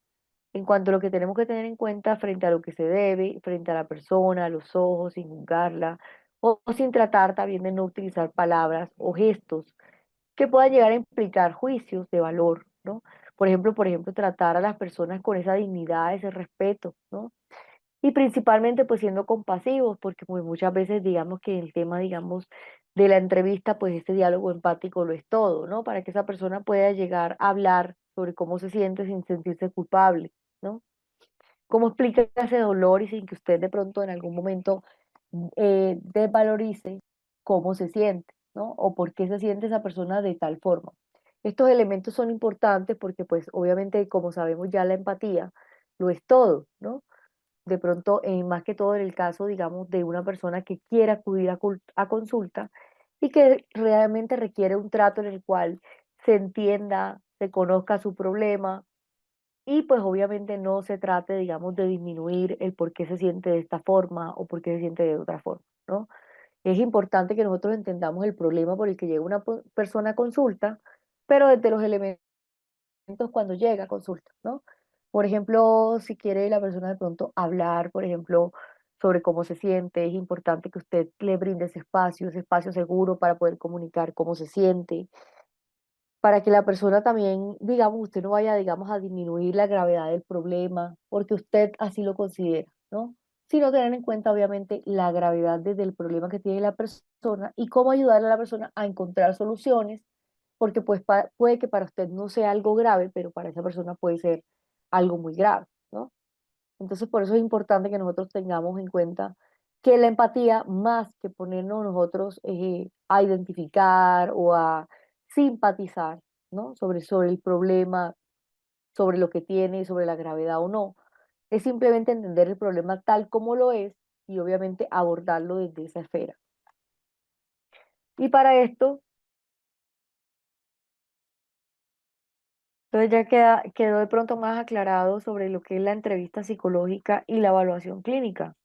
En cuanto a lo que tenemos que tener en cuenta frente a lo que se debe, frente a la persona, a los ojos, sin juzgarla, o sin tratar también de no utilizar palabras o gestos que puedan llegar a implicar juicios de valor, ¿no? Por ejemplo, tratar a las personas con esa dignidad, ese respeto, ¿no? Y principalmente pues siendo compasivos, porque pues muchas veces digamos que el tema, digamos, de la entrevista, pues este diálogo empático lo es todo, ¿no? Para que esa persona pueda llegar a hablar sobre cómo se siente sin sentirse culpable, ¿no? Cómo explica ese dolor y sin que usted de pronto en algún momento desvalorice cómo se siente, ¿no? O por qué se siente esa persona de tal forma. Estos elementos son importantes porque pues obviamente como sabemos ya la empatía lo es todo, ¿no? de pronto, más que todo en el caso, digamos, de una persona que quiera acudir a consulta y que realmente requiere un trato en el cual se entienda, se conozca su problema y pues obviamente no se trate, digamos, de disminuir el por qué se siente de esta forma o por qué se siente de otra forma, ¿no? Es importante que nosotros entendamos el problema por el que llega una persona a consulta, pero desde los elementos cuando llega a consulta, ¿no? Por ejemplo, si quiere la persona de pronto hablar, por ejemplo, sobre cómo se siente, es importante que usted le brinde ese espacio seguro para poder comunicar cómo se siente, para que la persona también, digamos, usted no vaya, digamos, a disminuir la gravedad del problema, porque usted así lo considera, ¿no? Sino tener en cuenta, obviamente, la gravedad desde el problema que tiene la persona y cómo ayudarle a la persona a encontrar soluciones, porque pues puede que para usted no sea algo grave, pero para esa persona puede ser algo muy grave, ¿no? Entonces, por eso es importante que nosotros tengamos en cuenta que la empatía, más que ponernos nosotros a identificar o a simpatizar, ¿no? Sobre el problema, sobre lo que tiene, sobre la gravedad o no, es simplemente entender el problema tal como lo es y obviamente abordarlo desde esa esfera. Y para esto, entonces ya quedó de pronto más aclarado sobre lo que es la entrevista psicológica y la evaluación clínica.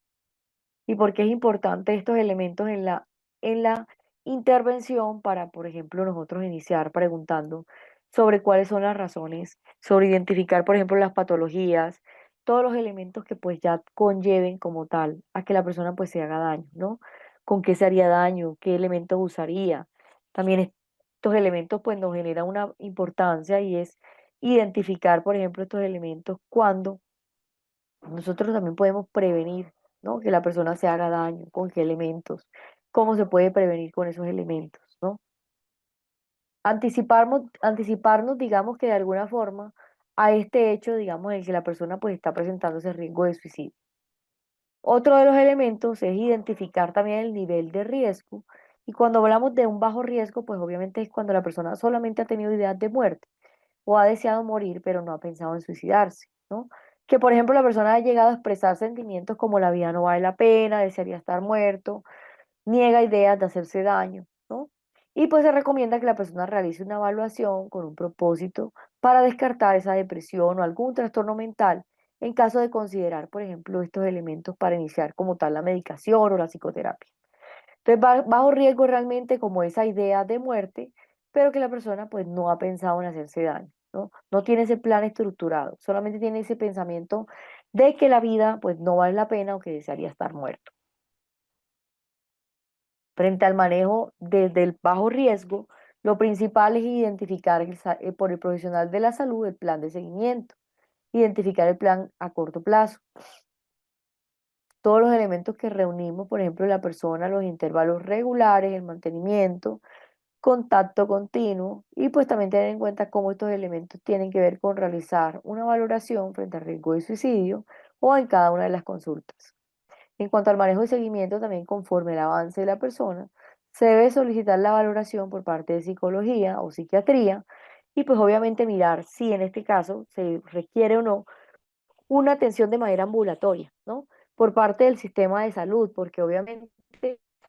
Y por qué es importante estos elementos en la intervención para, por ejemplo, nosotros iniciar preguntando sobre cuáles son las razones, sobre identificar, por ejemplo, las patologías, todos los elementos que pues ya conlleven como tal a que la persona pues se haga daño, ¿no? ¿Con qué se haría daño? ¿Qué elementos usaría? También estos elementos pues nos generan una importancia y es identificar, por ejemplo, estos elementos cuando nosotros también podemos prevenir, ¿no? Que la persona se haga daño, con qué elementos, cómo se puede prevenir con esos elementos, ¿no? Anticiparnos, digamos que de alguna forma, a este hecho, digamos, en el que la persona pues está presentando ese riesgo de suicidio. Otro de los elementos es identificar también el nivel de riesgo. Y cuando hablamos de un bajo riesgo, pues obviamente es cuando la persona solamente ha tenido ideas de muerte o ha deseado morir, pero no ha pensado en suicidarse, ¿no? Que por ejemplo la persona ha llegado a expresar sentimientos como la vida no vale la pena, desearía estar muerto, niega ideas de hacerse daño, ¿no? Y pues se recomienda que la persona realice una evaluación con un propósito para descartar esa depresión o algún trastorno mental en caso de considerar, por ejemplo, estos elementos para iniciar como tal la medicación o la psicoterapia. Entonces, bajo riesgo realmente como esa idea de muerte, pero que la persona pues no ha pensado en hacerse daño, ¿no? No tiene ese plan estructurado, solamente tiene ese pensamiento de que la vida pues no vale la pena o que desearía estar muerto. Frente al manejo desde el bajo riesgo, lo principal es identificar por el profesional de la salud el plan de seguimiento, identificar el plan a corto plazo, todos los elementos que reunimos, por ejemplo, la persona, los intervalos regulares, el mantenimiento, contacto continuo y pues también tener en cuenta cómo estos elementos tienen que ver con realizar una valoración frente al riesgo de suicidio o en cada una de las consultas. En cuanto al manejo y seguimiento, también conforme el avance de la persona, se debe solicitar la valoración por parte de psicología o psiquiatría y pues obviamente mirar si en este caso se requiere o no una atención de manera ambulatoria, ¿no? Por parte del sistema de salud, porque obviamente,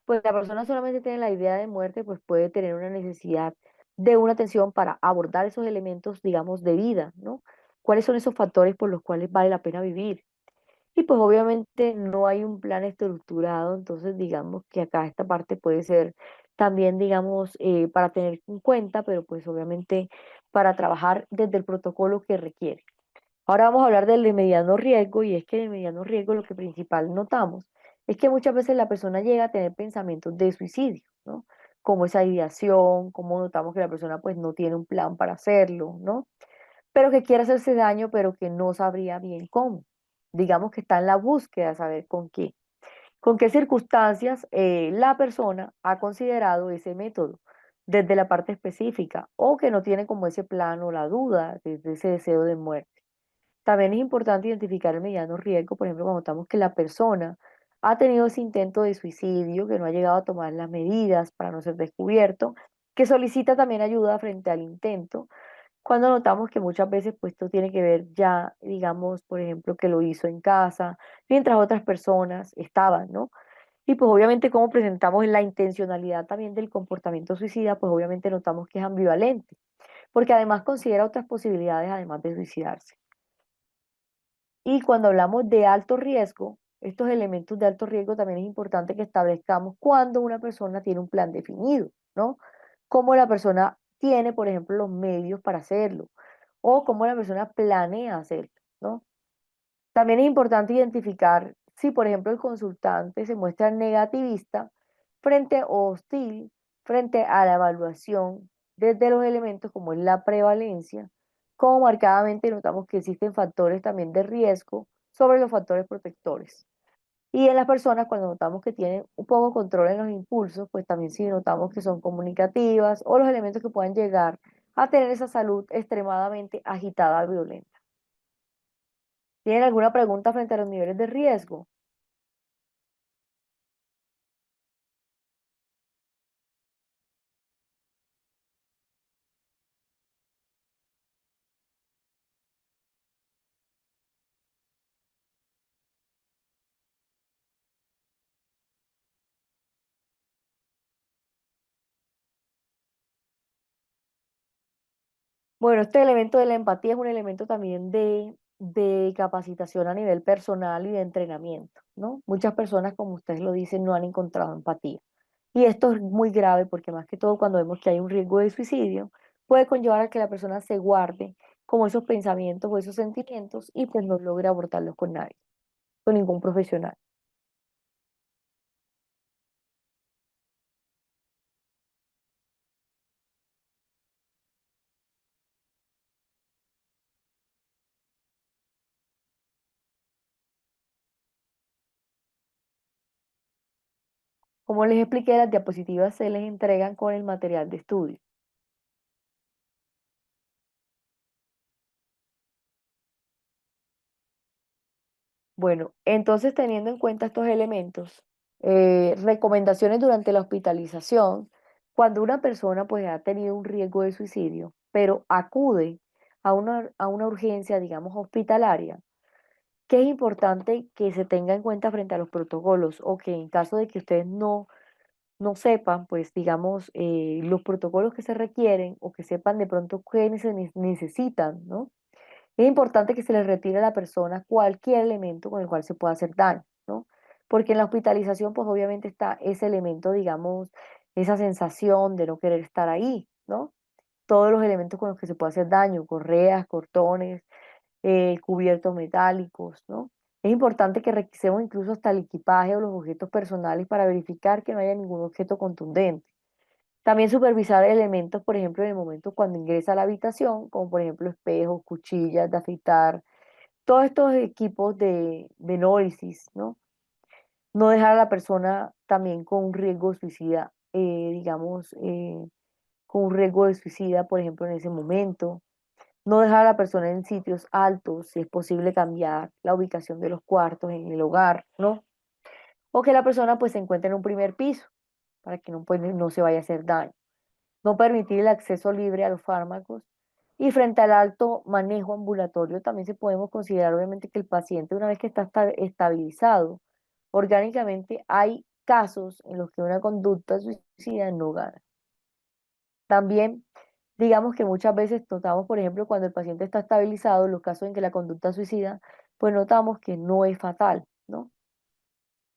pues la persona solamente tiene la idea de muerte, pues puede tener una necesidad de una atención para abordar esos elementos, digamos, de vida, ¿no? ¿Cuáles son esos factores por los cuales vale la pena vivir? Y pues obviamente no hay un plan estructurado, entonces digamos que acá esta parte puede ser también, digamos, para tener en cuenta, pero pues obviamente para trabajar desde el protocolo que requiere. Ahora vamos a hablar del de mediano riesgo y es que en el mediano riesgo lo que principal notamos es que muchas veces la persona llega a tener pensamientos de suicidio, ¿no? Como esa ideación, como notamos que la persona pues no tiene un plan para hacerlo, ¿no? Pero que quiere hacerse daño, pero que no sabría bien cómo. Digamos que está en la búsqueda de saber con qué circunstancias la persona ha considerado ese método desde la parte específica o que no tiene como ese plan o la duda desde ese deseo de muerte. También es importante identificar el mediano riesgo, por ejemplo, cuando notamos que la persona ha tenido ese intento de suicidio, que no ha llegado a tomar las medidas para no ser descubierto, que solicita también ayuda frente al intento, Cuando notamos que muchas veces pues esto tiene que ver ya, digamos, por ejemplo, que lo hizo en casa, mientras otras personas estaban, ¿no? Y pues obviamente como presentamos la intencionalidad también del comportamiento suicida, pues obviamente notamos que es ambivalente, porque además considera otras posibilidades además de suicidarse. Y cuando hablamos de alto riesgo, estos elementos de alto riesgo también es importante que establezcamos cuando una persona tiene un plan definido, ¿no? Cómo la persona tiene, por ejemplo, los medios para hacerlo o cómo la persona planea hacerlo, ¿no? También es importante identificar si, por ejemplo, el consultante se muestra negativista frente o hostil frente a la evaluación desde los elementos como es la prevalencia, como marcadamente notamos que existen factores también de riesgo sobre los factores protectores. Y en las personas, cuando notamos que tienen un poco control en los impulsos, pues también sí notamos que son comunicativas o los elementos que puedan llegar a tener esa salud extremadamente agitada, violenta. ¿Tienen alguna pregunta frente a los niveles de riesgo? Bueno, este elemento de la empatía es un elemento también de capacitación a nivel personal y de entrenamiento, ¿no? Muchas personas, como ustedes lo dicen, no han encontrado empatía. Y esto es muy grave porque más que todo cuando vemos que hay un riesgo de suicidio, puede conllevar a que la persona se guarde como esos pensamientos o esos sentimientos y pues no logre abordarlos con nadie, con ningún profesional. Como les expliqué, las diapositivas se les entregan con el material de estudio. Bueno, entonces teniendo en cuenta estos elementos, recomendaciones durante la hospitalización, cuando una persona pues ha tenido un riesgo de suicidio, pero acude a una urgencia, digamos, hospitalaria, ¿qué es importante que se tenga en cuenta frente a los protocolos? O que en caso de que ustedes no sepan, pues digamos, los protocolos que se requieren o que sepan de pronto qué necesitan, ¿no? Es importante que se le retire a la persona cualquier elemento con el cual se pueda hacer daño, ¿no? Porque en la hospitalización, pues obviamente está ese elemento, digamos, esa sensación de no querer estar ahí, ¿no? Todos los elementos con los que se puede hacer daño, correas, cortones, cubiertos metálicos, ¿no? Es importante que requisemos incluso hasta el equipaje o los objetos personales para verificar que no haya ningún objeto contundente. También supervisar elementos, por ejemplo, en el momento cuando ingresa a la habitación, como por ejemplo espejos, cuchillas de afeitar, todos estos equipos de análisis, ¿no? No dejar a la persona también con un riesgo suicida, digamos, con un riesgo de suicida, por ejemplo, en ese momento. No dejar a la persona en sitios altos, si es posible cambiar la ubicación de los cuartos en el hogar, ¿no? O que la persona pues se encuentre en un primer piso para que no, pues, no se vaya a hacer daño. No permitir el acceso libre a los fármacos. Y frente al alto manejo ambulatorio, también se podemos considerar obviamente que el paciente, una vez que está estabilizado orgánicamente, hay casos en los que una conducta suicida no gana. También, digamos que muchas veces notamos, por ejemplo, cuando el paciente está estabilizado, los casos en que la conducta suicida, pues notamos que no es fatal, ¿no?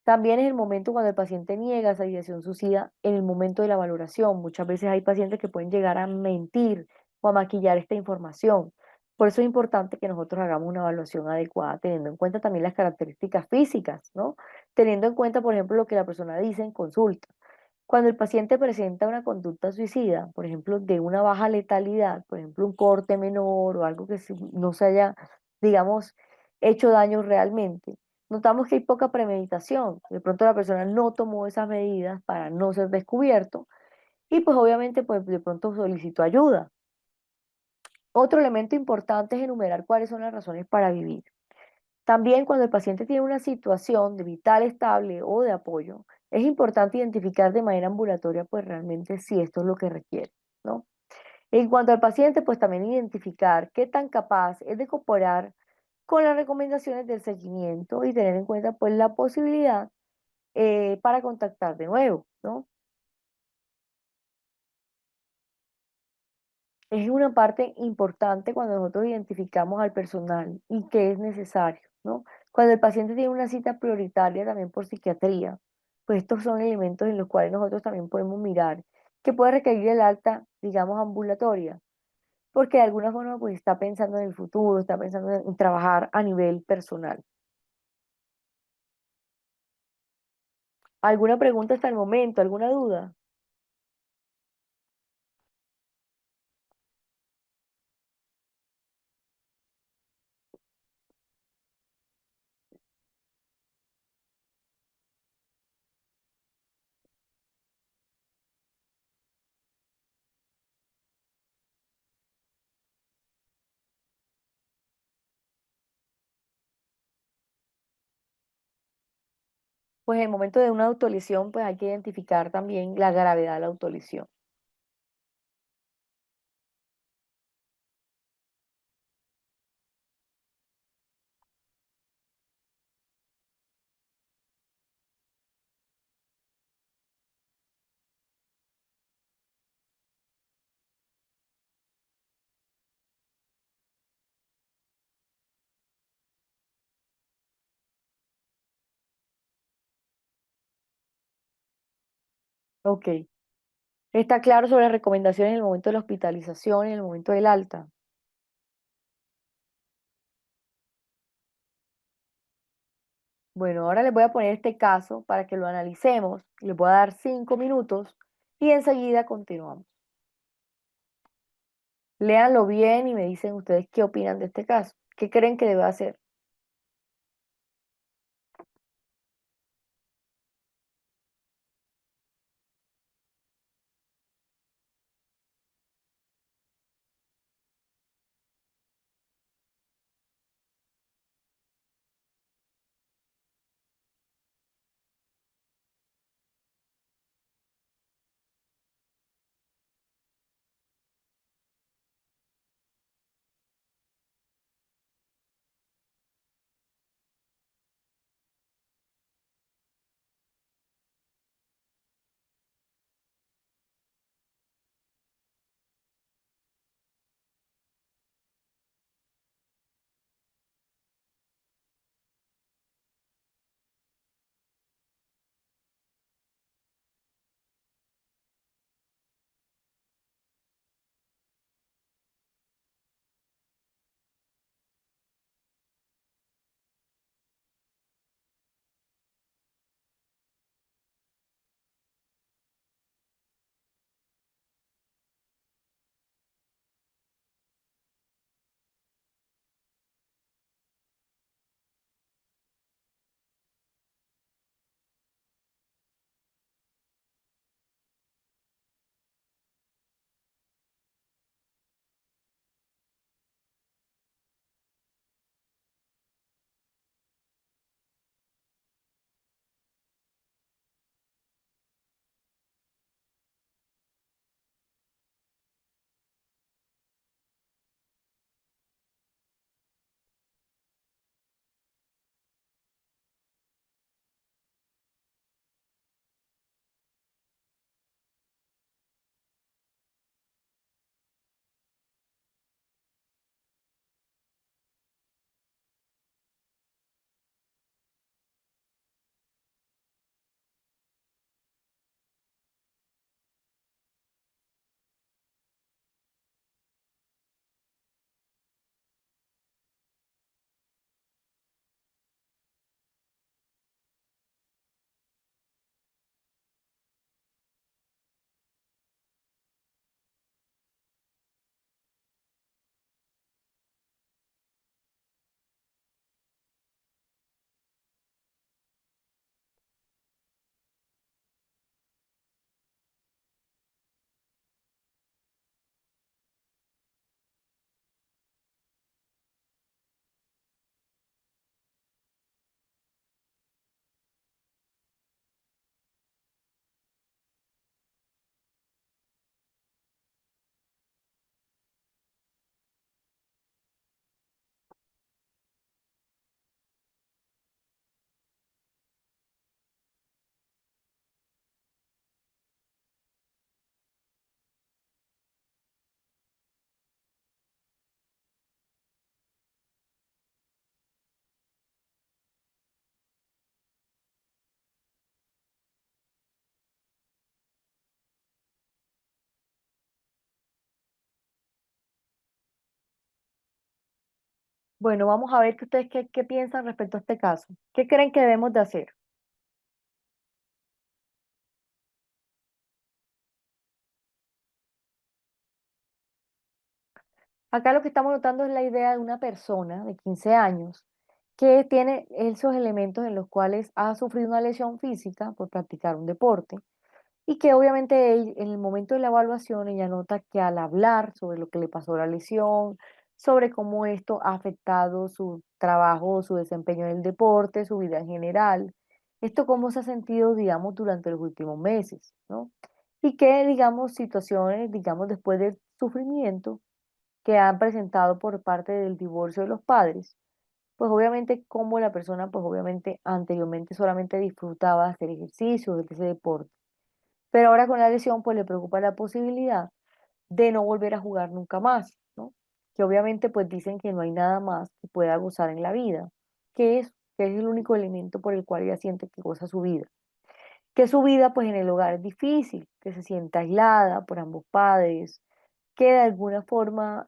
También es el momento cuando el paciente niega esa ideación suicida en el momento de la valoración. Muchas veces hay pacientes que pueden llegar a mentir o a maquillar esta información. Por eso es importante que nosotros hagamos una evaluación adecuada, teniendo en cuenta también las características físicas, ¿no? Teniendo en cuenta, por ejemplo, lo que la persona dice en consulta. Cuando el paciente presenta una conducta suicida, por ejemplo, de una baja letalidad, por ejemplo, un corte menor o algo que no se haya, digamos, hecho daño realmente, notamos que hay poca premeditación. De pronto la persona no tomó esas medidas para no ser descubierto y pues obviamente pues de pronto solicitó ayuda. Otro elemento importante es enumerar cuáles son las razones para vivir. También cuando el paciente tiene una situación de vital estable o de apoyo, es importante identificar de manera ambulatoria pues realmente si esto es lo que requiere, ¿no? En cuanto al paciente, pues también identificar qué tan capaz es de cooperar con las recomendaciones del seguimiento y tener en cuenta pues la posibilidad para contactar de nuevo, ¿no? Es una parte importante cuando nosotros identificamos al personal y qué es necesario, ¿no? Cuando el paciente tiene una cita prioritaria también por psiquiatría, pues estos son elementos en los cuales nosotros también podemos mirar que puede requerir el alta, digamos, ambulatoria, porque de alguna forma pues está pensando en el futuro, está pensando en trabajar a nivel personal. ¿Alguna pregunta hasta el momento? ¿Alguna duda? Pues en el momento de una autolesión, pues hay que identificar también la gravedad de la autolesión. Ok. ¿Está claro sobre las recomendaciones en el momento de la hospitalización y en el momento del alta? Bueno, ahora les voy a poner este caso para que lo analicemos. Les voy a dar 5 minutos y enseguida continuamos. Léanlo bien y me dicen ustedes qué opinan de este caso. ¿Qué creen que debe hacer? Bueno, vamos a ver que ustedes qué piensan respecto a este caso. ¿Qué creen que debemos de hacer? Acá lo que estamos notando es la idea de una persona de 15 años que tiene esos elementos en los cuales ha sufrido una lesión física por practicar un deporte y que obviamente en el momento de la evaluación ella nota que al hablar sobre lo que le pasó a la lesión, sobre cómo esto ha afectado su trabajo, su desempeño en el deporte, su vida en general, esto cómo se ha sentido, digamos, durante los últimos meses, ¿no? Y que, digamos, situaciones, digamos, después del sufrimiento que han presentado por parte del divorcio de los padres, pues obviamente como la persona, pues obviamente anteriormente solamente disfrutaba de hacer ejercicio, de ese deporte, pero ahora con la lesión, pues le preocupa la posibilidad de no volver a jugar nunca más, ¿no? Que obviamente pues dicen que no hay nada más que pueda gozar en la vida, que es, que es el único elemento por el cual ella siente que goza su vida. Que su vida pues en el hogar es difícil, que se sienta aislada por ambos padres, que de alguna forma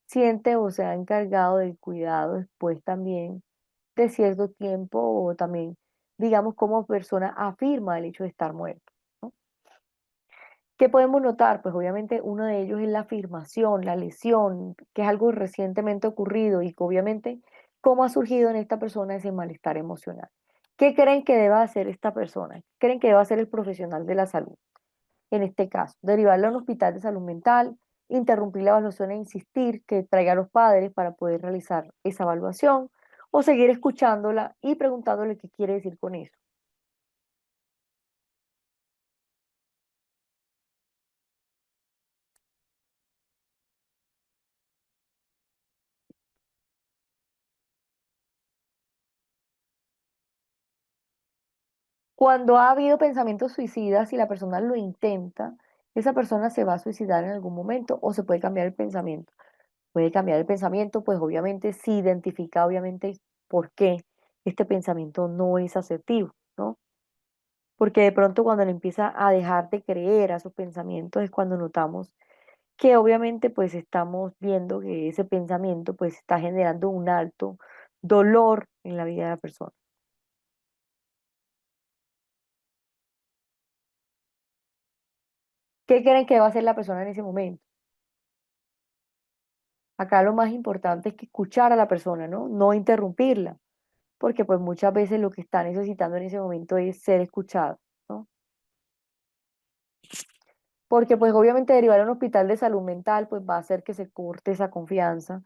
siente o se ha encargado del cuidado después también de cierto tiempo o también, digamos, como persona afirma el hecho de estar muerto, ¿no? ¿Qué podemos notar? Pues obviamente uno de ellos es la afirmación, la lesión, que es algo recientemente ocurrido y que obviamente cómo ha surgido en esta persona ese malestar emocional. ¿Qué creen que deba hacer esta persona? ¿Qué creen que deba hacer el profesional de la salud? En este caso, derivarlo a un hospital de salud mental, interrumpir la evaluación e insistir que traiga a los padres para poder realizar esa evaluación o seguir escuchándola y preguntándole qué quiere decir con eso. Cuando ha habido pensamientos suicidas, si la persona lo intenta, esa persona se va a suicidar en algún momento o se puede cambiar el pensamiento. Puede cambiar el pensamiento, pues obviamente si identifica obviamente por qué este pensamiento no es asertivo, ¿no? Porque de pronto cuando le empieza a dejar de creer a sus pensamientos es cuando notamos que obviamente pues estamos viendo que ese pensamiento pues está generando un alto dolor en la vida de la persona. ¿Qué creen que va a hacer la persona en ese momento? Acá lo más importante es que escuchar a la persona, ¿no? No interrumpirla, porque pues muchas veces lo que está necesitando en ese momento es ser escuchado, ¿no? Porque pues obviamente derivar a un hospital de salud mental pues va a hacer que se corte esa confianza,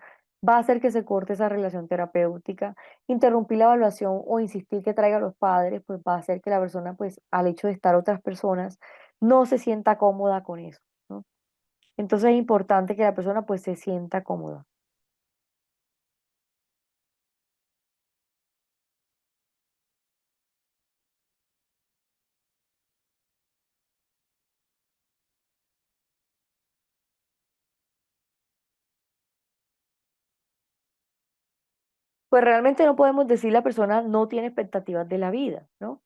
va a hacer que se corte esa relación terapéutica, interrumpir la evaluación o insistir que traiga a los padres pues va a hacer que la persona pues al hecho de estar otras personas no se sienta cómoda con eso, ¿no? Entonces es importante que la persona pues se sienta cómoda. Pues realmente no podemos decir la persona no tiene expectativas de la vida, ¿no?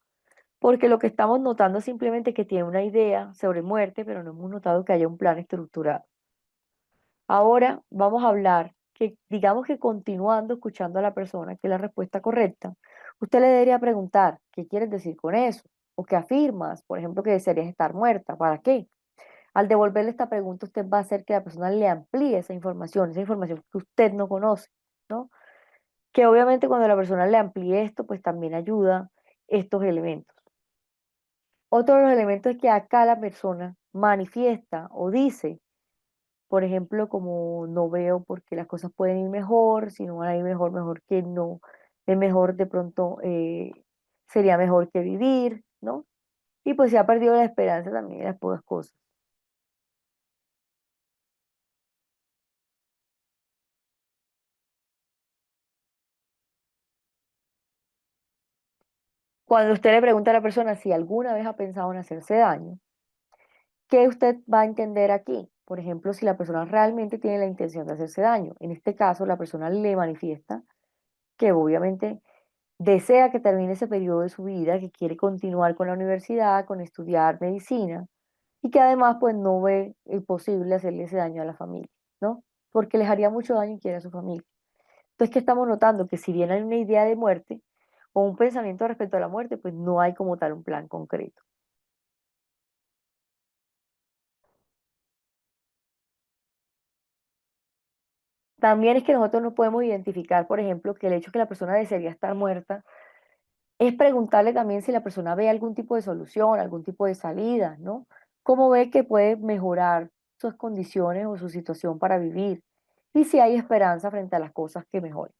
Porque lo que estamos notando es simplemente que tiene una idea sobre muerte, pero no hemos notado que haya un plan estructurado. Ahora vamos a hablar que, digamos que continuando escuchando a la persona, que es la respuesta correcta, usted le debería preguntar, ¿qué quieres decir con eso? ¿O qué afirmas? Por ejemplo, que desearías estar muerta. ¿Para qué? Al devolverle esta pregunta, usted va a hacer que la persona le amplíe esa información que usted no conoce, ¿no? Que obviamente cuando la persona le amplíe esto, pues también ayuda estos elementos. Otro de los elementos es que acá la persona manifiesta o dice, por ejemplo, como no veo por qué las cosas pueden ir mejor, si no van a ir mejor, mejor que no, es mejor de pronto, sería mejor que vivir, ¿no? Y pues se ha perdido la esperanza también en las pocas cosas. Cuando usted le pregunta a la persona si alguna vez ha pensado en hacerse daño, ¿qué usted va a entender aquí? Por ejemplo, si la persona realmente tiene la intención de hacerse daño. En este caso, la persona le manifiesta que obviamente desea que termine ese periodo de su vida, que quiere continuar con la universidad, con estudiar medicina y que además pues no ve posible hacerle ese daño a la familia, ¿no? Porque les haría mucho daño y quiere a su familia. Entonces, ¿qué estamos notando? Que si bien hay una idea de muerte o un pensamiento respecto a la muerte, pues no hay como tal un plan concreto. También es que nosotros no podemos identificar, por ejemplo, que el hecho que la persona desearía estar muerta es preguntarle también si la persona ve algún tipo de solución, algún tipo de salida, ¿no? ¿Cómo ve que puede mejorar sus condiciones o su situación para vivir? Y si hay esperanza frente a las cosas que mejoren.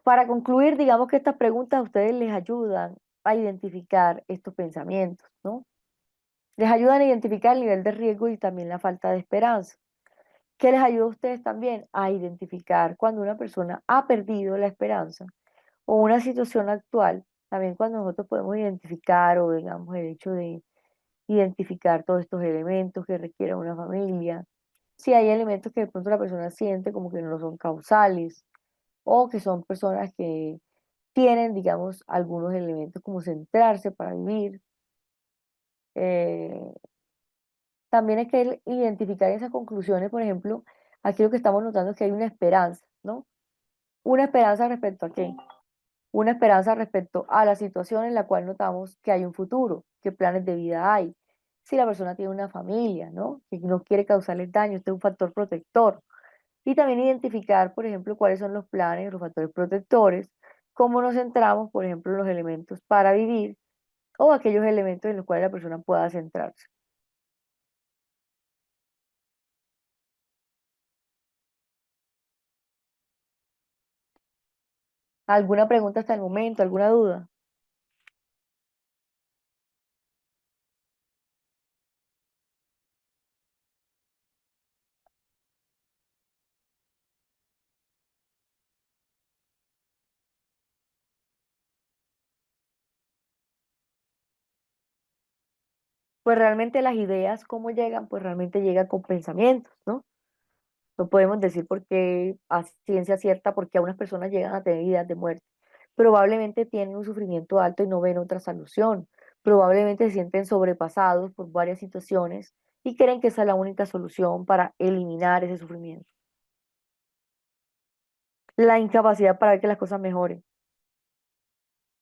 Para concluir, digamos que estas preguntas a ustedes les ayudan a identificar estos pensamientos, ¿no? Les ayudan a identificar el nivel de riesgo y también la falta de esperanza. ¿Qué les ayuda a ustedes también? A identificar cuando una persona ha perdido la esperanza o una situación actual, también cuando nosotros podemos identificar o digamos el hecho de identificar todos estos elementos que requiere una familia, si hay elementos que de pronto la persona siente como que no son causales o que son personas que tienen, digamos, algunos elementos como centrarse para vivir. eh, También hay que identificar esas conclusiones, por ejemplo, aquí lo que estamos notando es que hay una esperanza, ¿no? Una esperanza respecto a qué, una esperanza respecto a la situación en la cual notamos que hay un futuro, qué planes de vida hay, si la persona tiene una familia, ¿no? Que no quiere causarles daño, este es un factor protector. Y también identificar, por ejemplo, cuáles son los planes, los factores protectores, cómo nos centramos, por ejemplo, en los elementos para vivir o aquellos elementos en los cuales la persona pueda centrarse. ¿Alguna pregunta hasta el momento? ¿Alguna duda? Pues realmente las ideas, ¿cómo llegan? Pues realmente llegan con pensamientos, ¿no? No podemos decir por qué a ciencia cierta, porque a unas personas llegan a tener ideas de muerte. Probablemente tienen un sufrimiento alto y no ven otra solución. Probablemente se sienten sobrepasados por varias situaciones y creen que esa es la única solución para eliminar ese sufrimiento. La incapacidad para ver que las cosas mejoren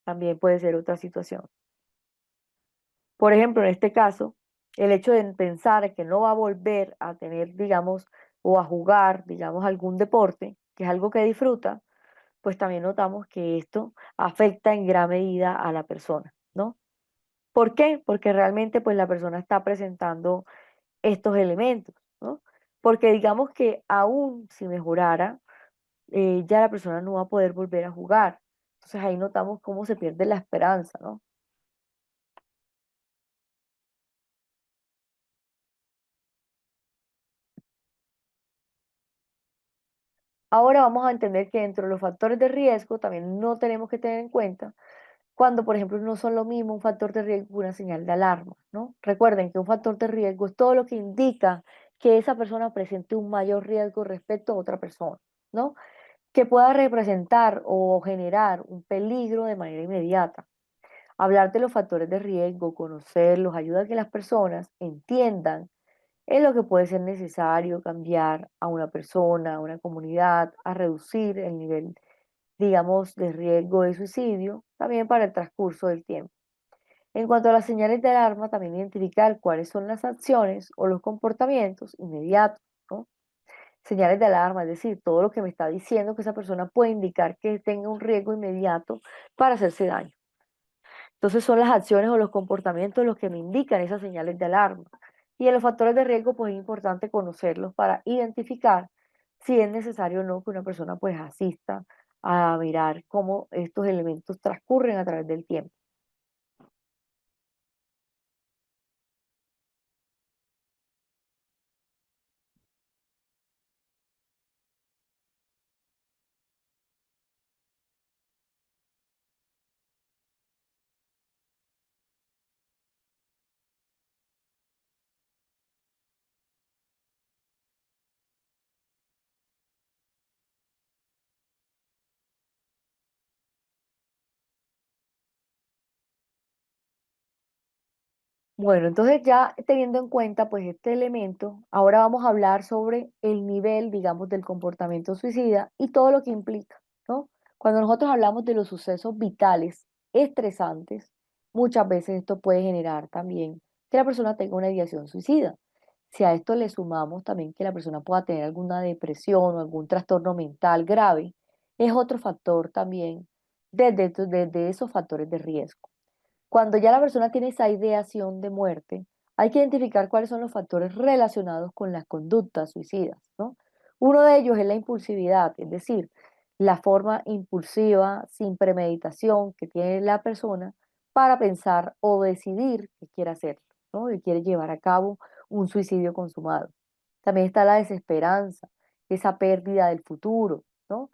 también puede ser otra situación. Por ejemplo, en este caso, el hecho de pensar que no va a volver a tener, digamos, o a jugar, digamos, algún deporte, que es algo que disfruta, pues también notamos que esto afecta en gran medida a la persona, ¿no? ¿Por qué? Porque realmente pues la persona está presentando estos elementos, ¿no? Porque digamos que aún si mejorara, ya la persona no va a poder volver a jugar. Entonces ahí notamos cómo se pierde la esperanza, ¿no? Ahora vamos a entender que dentro de los factores de riesgo también no tenemos que tener en cuenta cuando, por ejemplo, no son lo mismo un factor de riesgo que una señal de alarma, ¿no? Recuerden que un factor de riesgo es todo lo que indica que esa persona presente un mayor riesgo respecto a otra persona, ¿no? Que pueda representar o generar un peligro de manera inmediata. Hablar de los factores de riesgo, conocerlos, ayuda a que las personas entiendan en lo que puede ser necesario cambiar a una persona, a una comunidad, a reducir el nivel, digamos, de riesgo de suicidio, también para el transcurso del tiempo. En cuanto a las señales de alarma, también identificar cuáles son las acciones o los comportamientos inmediatos, ¿no? Señales de alarma, es decir, todo lo que me está diciendo que esa persona puede indicar que tenga un riesgo inmediato para hacerse daño. Entonces son las acciones o los comportamientos los que me indican esas señales de alarma. Y en los factores de riesgo, pues es importante conocerlos para identificar si es necesario o no que una persona pues asista a mirar cómo estos elementos transcurren a través del tiempo. Bueno, entonces ya teniendo en cuenta pues este elemento, ahora vamos a hablar sobre el nivel, digamos, del comportamiento suicida y todo lo que implica, ¿no? Cuando nosotros hablamos de los sucesos vitales estresantes, muchas veces esto puede generar también que la persona tenga una ideación suicida. Si a esto le sumamos también que la persona pueda tener alguna depresión o algún trastorno mental grave, es otro factor también desde esos factores de riesgo. Cuando ya la persona tiene esa ideación de muerte, hay que identificar cuáles son los factores relacionados con las conductas suicidas, ¿no? Uno de ellos es la impulsividad, es decir, la forma impulsiva, sin premeditación que tiene la persona para pensar o decidir que quiere hacer, ¿no? Y quiere llevar a cabo un suicidio consumado. También está la desesperanza, esa pérdida del futuro, ¿no?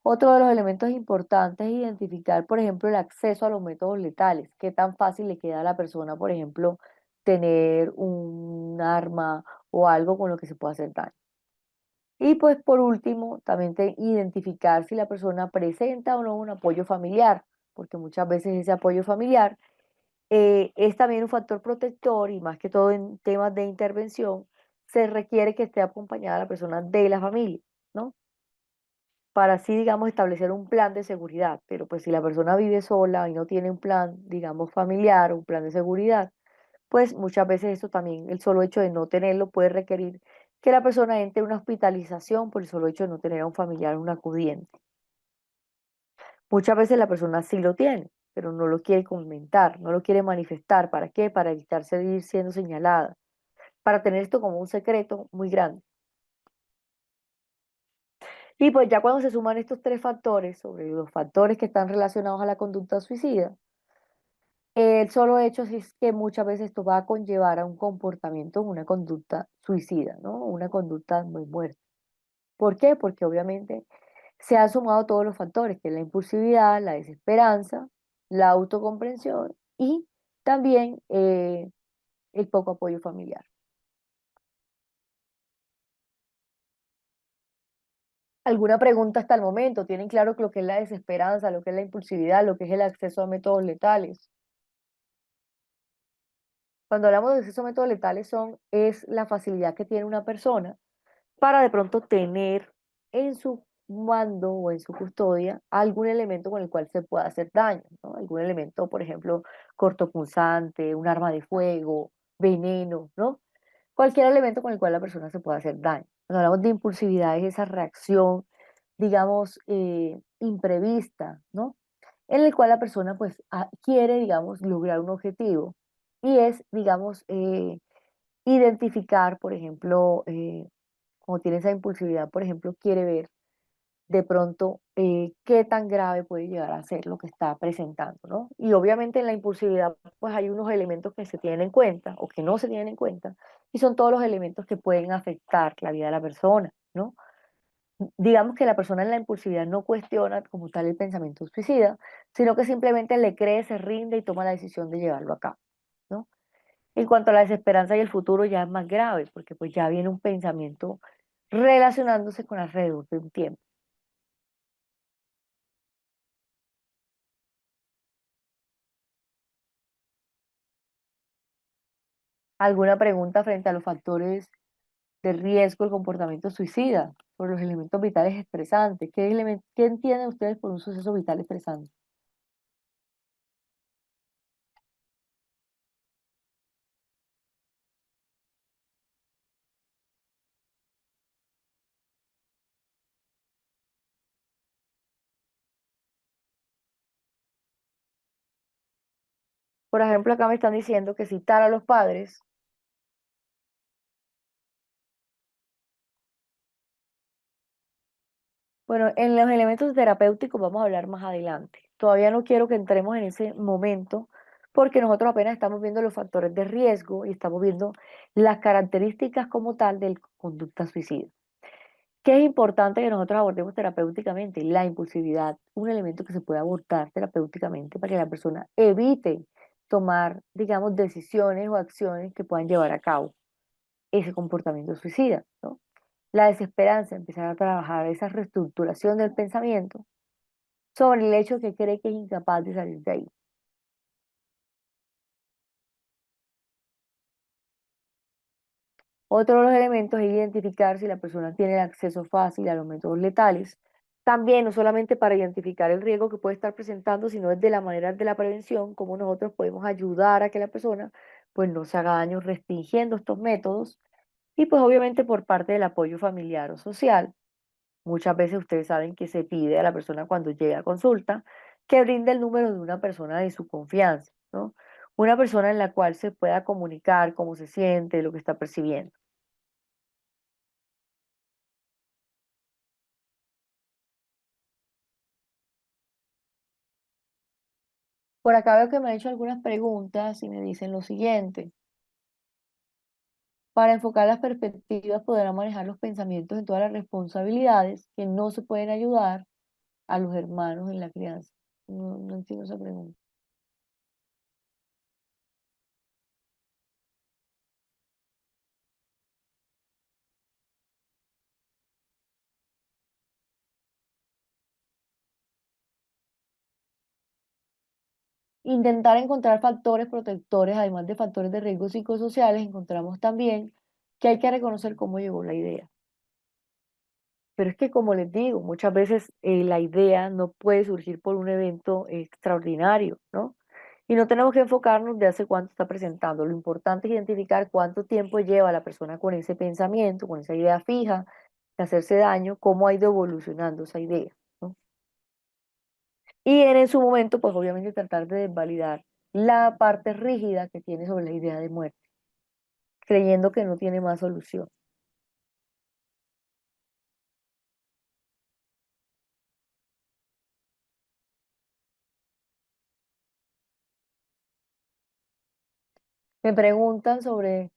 Otro de los elementos importantes es identificar, por ejemplo, el acceso a los métodos letales. Qué tan fácil le queda a la persona, por ejemplo, tener un arma o algo con lo que se pueda hacer daño. Y pues por último, también identificar si la persona presenta o no un apoyo familiar, porque muchas veces ese apoyo familiar es también un factor protector y más que todo en temas de intervención, se requiere que esté acompañada la persona de la familia, ¿no? Para así, digamos, establecer un plan de seguridad. Pero pues si la persona vive sola y no tiene un plan, digamos, familiar, un plan de seguridad, pues muchas veces eso también, el solo hecho de no tenerlo puede requerir que la persona entre en una hospitalización por el solo hecho de no tener a un familiar, un acudiente. Muchas veces la persona sí lo tiene, pero no lo quiere comentar, no lo quiere manifestar. ¿Para qué? Para evitar seguir siendo señalada, para tener esto como un secreto muy grande. Y pues ya cuando se suman estos tres factores sobre los factores que están relacionados a la conducta suicida, el solo hecho sí es que muchas veces esto va a conllevar a un comportamiento, una conducta suicida, ¿no? Una conducta muy muerte. ¿Por qué? Porque obviamente se han sumado todos los factores, que es la impulsividad, la desesperanza, la autocomprensión y también el poco apoyo familiar. ¿Alguna pregunta hasta el momento? ¿Tienen claro lo que es la desesperanza, lo que es la impulsividad, lo que es el acceso a métodos letales? Cuando hablamos de acceso a métodos letales es la facilidad que tiene una persona para de pronto tener en su mando o en su custodia algún elemento con el cual se pueda hacer daño, ¿no? Algún elemento, por ejemplo, cortopunzante, un arma de fuego, veneno, ¿no? Cualquier elemento con el cual la persona se pueda hacer daño. Cuando hablamos de impulsividad es esa reacción, digamos, imprevista, ¿no? En el cual la persona pues quiere, digamos, lograr un objetivo y es, digamos, identificar, por ejemplo, como tiene esa impulsividad, por ejemplo, quiere ver de pronto qué tan grave puede llegar a ser lo que está presentando, ¿no? Y obviamente en la impulsividad pues hay unos elementos que se tienen en cuenta o que no se tienen en cuenta y son todos los elementos que pueden afectar la vida de la persona, ¿no? Digamos que la persona en la impulsividad no cuestiona como tal el pensamiento suicida, sino que simplemente le cree, se rinde y toma la decisión de llevarlo a cabo, ¿no? En cuanto a la desesperanza y el futuro ya es más grave, porque pues ya viene un pensamiento relacionándose con alrededor de un tiempo. ¿Alguna pregunta frente a los factores de riesgo del comportamiento suicida? Por los elementos vitales estresantes. ¿Qué entienden ustedes por un suceso vital estresante? Por ejemplo, acá me están diciendo que citar a los padres. Bueno, en los elementos terapéuticos vamos a hablar más adelante. Todavía no quiero que entremos en ese momento porque nosotros apenas estamos viendo los factores de riesgo y estamos viendo las características como tal de la conducta suicida. ¿Qué es importante que nosotros abordemos terapéuticamente? La impulsividad, un elemento que se puede abordar terapéuticamente para que la persona evite tomar, digamos, decisiones o acciones que puedan llevar a cabo ese comportamiento suicida, ¿no? La desesperanza, empezar a trabajar esa reestructuración del pensamiento sobre el hecho que cree que es incapaz de salir de ahí. Otro de los elementos es identificar si la persona tiene el acceso fácil a los métodos letales. También, no solamente para identificar el riesgo que puede estar presentando, sino desde la manera de la prevención, cómo nosotros podemos ayudar a que la persona pues no se haga daño restringiendo estos métodos. Y pues obviamente por parte del apoyo familiar o social. Muchas veces ustedes saben que se pide a la persona cuando llega a consulta que brinde el número de una persona de su confianza, ¿no? Una persona en la cual se pueda comunicar cómo se siente, lo que está percibiendo. Por acá veo que me han hecho algunas preguntas y me dicen lo siguiente. Para enfocar las perspectivas podrá manejar los pensamientos en todas las responsabilidades que no se pueden ayudar a los hermanos en la crianza. No entiendo esa pregunta. Intentar encontrar factores protectores, además de factores de riesgo psicosociales, encontramos también que hay que reconocer cómo llegó la idea. Pero es que, como les digo, muchas veces la idea no puede surgir por un evento extraordinario, ¿no? Y no tenemos que enfocarnos de hace cuánto está presentando. Lo importante es identificar cuánto tiempo lleva la persona con ese pensamiento, con esa idea fija, de hacerse daño, cómo ha ido evolucionando esa idea, ¿no? Y en su momento, pues obviamente tratar de desvalidar la parte rígida que tiene sobre la idea de muerte, creyendo que no tiene más solución. Me preguntan sobre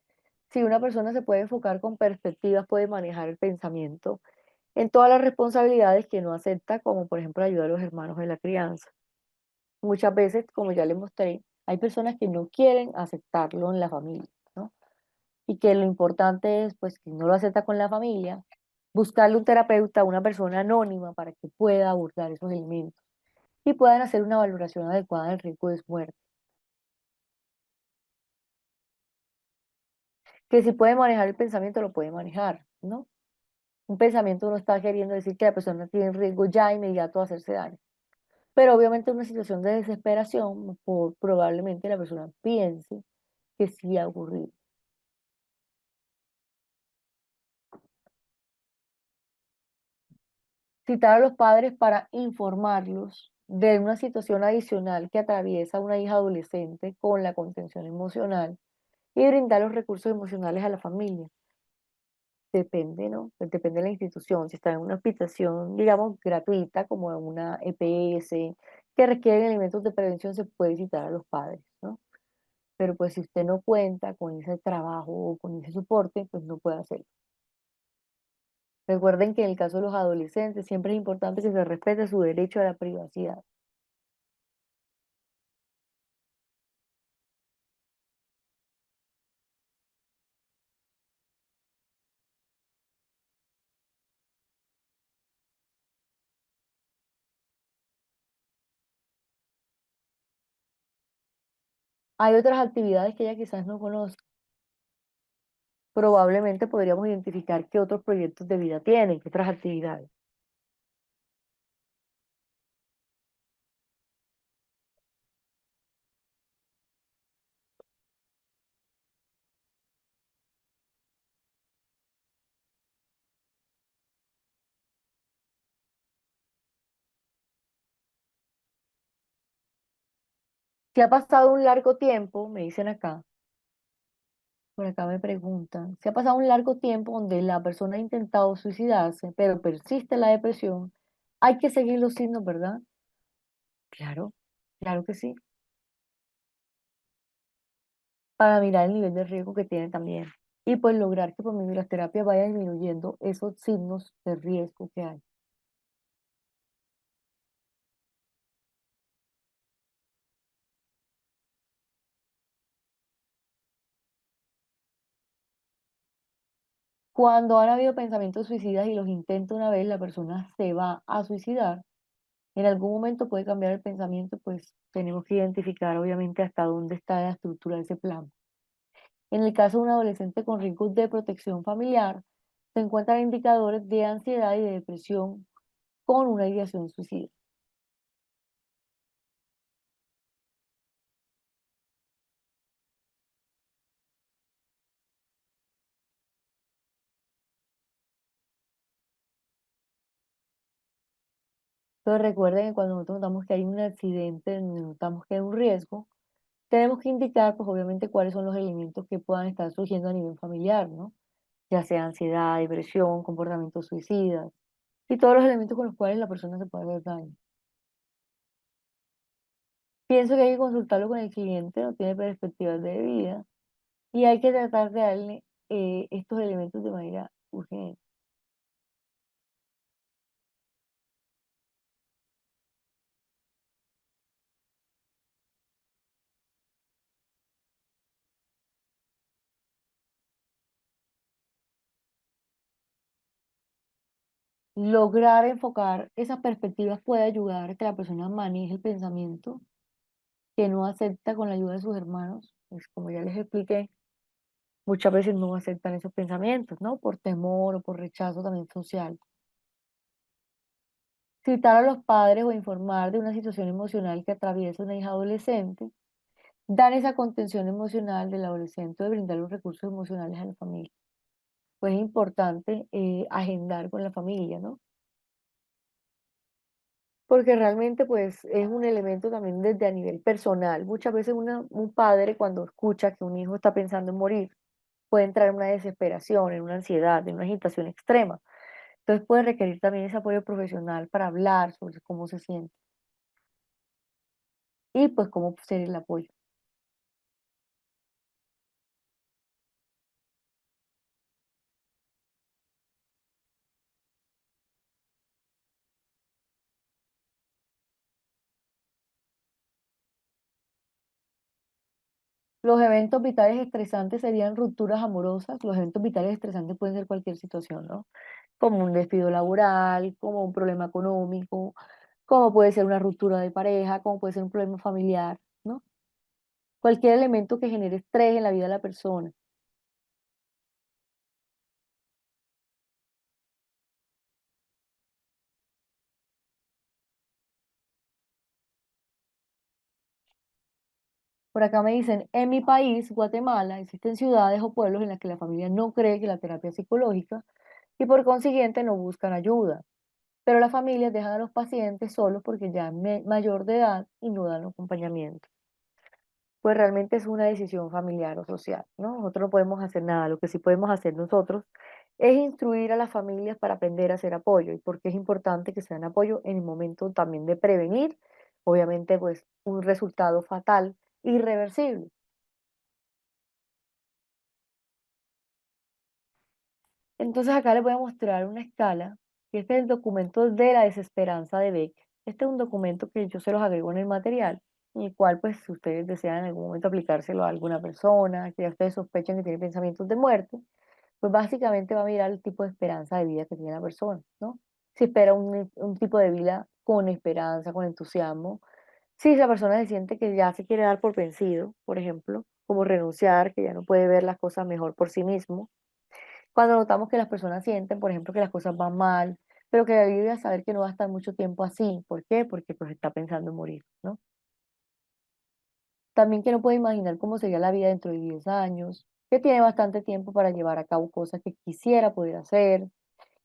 si una persona se puede enfocar con perspectivas, puede manejar el pensamiento en todas las responsabilidades que no acepta, como por ejemplo ayudar a los hermanos en la crianza. Muchas veces, como ya les mostré, hay personas que no quieren aceptarlo en la familia, ¿no? Y que lo importante es, pues, que no lo acepta con la familia, buscarle un terapeuta, una persona anónima para que pueda abordar esos elementos y puedan hacer una valoración adecuada del riesgo de su muerte. Que si puede manejar el pensamiento, lo puede manejar, ¿no? Un pensamiento no está queriendo decir que la persona tiene riesgo ya inmediato de hacerse daño. Pero obviamente en una situación de desesperación, probablemente la persona piense que sí ha ocurrido. Citar a los padres para informarlos de una situación adicional que atraviesa una hija adolescente con la contención emocional y brindar los recursos emocionales a la familia. Depende, ¿no? Pues depende de la institución. Si está en una hospitalización, digamos, gratuita, como en una EPS, que requieren elementos de prevención, se puede citar a los padres, ¿no? Pero pues si usted no cuenta con ese trabajo o con ese soporte, pues no puede hacerlo. Recuerden que en el caso de los adolescentes siempre es importante que se respete su derecho a la privacidad. Hay otras actividades que ella quizás no conozca. Probablemente podríamos identificar qué otros proyectos de vida tienen, qué otras actividades. Si ha pasado un largo tiempo, me dicen acá, por acá me preguntan, si ha pasado un largo tiempo donde la persona ha intentado suicidarse, pero persiste la depresión, hay que seguir los signos, ¿verdad? Claro, claro que sí, para mirar el nivel de riesgo que tiene también. Y pues lograr que por medio de las terapias vaya disminuyendo esos signos de riesgo que hay. Cuando han habido pensamientos suicidas y los intenta una vez, la persona se va a suicidar. En algún momento puede cambiar el pensamiento, pues tenemos que identificar obviamente hasta dónde está la estructura de ese plan. En el caso de un adolescente con riesgos de protección familiar, se encuentran indicadores de ansiedad y de depresión con una ideación suicida. Entonces recuerden que cuando nosotros notamos que hay un accidente, notamos que hay un riesgo, tenemos que indicar, pues obviamente, cuáles son los elementos que puedan estar surgiendo a nivel familiar, ¿no? Ya sea ansiedad, depresión, comportamientos suicidas y todos los elementos con los cuales la persona se puede hacer daño. Pienso que hay que consultarlo con el cliente, no tiene perspectivas de vida y hay que tratar de darle estos elementos de manera urgente. Lograr enfocar esas perspectivas puede ayudar a que la persona maneje el pensamiento que no acepta con la ayuda de sus hermanos. Pues como ya les expliqué, muchas veces no aceptan esos pensamientos, ¿no? Por temor o por rechazo también social. Citar a los padres o informar de una situación emocional que atraviesa una hija adolescente, dar esa contención emocional del adolescente, de brindar los recursos emocionales a la familia. Pues es importante agendar con la familia, ¿no? Porque realmente, pues, es un elemento también desde a nivel personal. Muchas veces un padre cuando escucha que un hijo está pensando en morir, puede entrar en una desesperación, en una ansiedad, en una agitación extrema. Entonces puede requerir también ese apoyo profesional para hablar sobre cómo se siente y pues cómo ser el apoyo. Los eventos vitales estresantes serían rupturas amorosas. Los eventos vitales estresantes pueden ser cualquier situación, ¿no? Como un despido laboral, como un problema económico, como puede ser una ruptura de pareja, como puede ser un problema familiar, ¿no? Cualquier elemento que genere estrés en la vida de la persona. Por acá me dicen, en mi país, Guatemala, existen ciudades o pueblos en las que la familia no cree que la terapia es psicológica y por consiguiente no buscan ayuda. Pero las familias dejan a los pacientes solos porque ya es mayor de edad y no dan acompañamiento. Pues realmente es una decisión familiar o social, ¿no? Nosotros no podemos hacer nada. Lo que sí podemos hacer nosotros es instruir a las familias para aprender a hacer apoyo y porque es importante que sean apoyo en el momento también de prevenir, obviamente, pues un resultado fatal, irreversible. Entonces acá les voy a mostrar una escala, que este es el documento de la desesperanza de Beck. Este es un documento que yo se los agrego en el material, en el cual pues si ustedes desean en algún momento aplicárselo a alguna persona, que ya ustedes sospechan que tiene pensamientos de muerte, pues básicamente va a mirar el tipo de esperanza de vida que tiene la persona, ¿no? Si espera un tipo de vida con esperanza, con entusiasmo. Si la persona se siente que ya se quiere dar por vencido, por ejemplo, como renunciar, que ya no puede ver las cosas mejor por sí mismo, cuando notamos que las personas sienten, por ejemplo, que las cosas van mal, pero que debe saber que no va a estar mucho tiempo así. ¿Por qué? Porque pues está pensando en morir, ¿no? También que no puede imaginar cómo sería la vida dentro de 10 años, que tiene bastante tiempo para llevar a cabo cosas que quisiera poder hacer,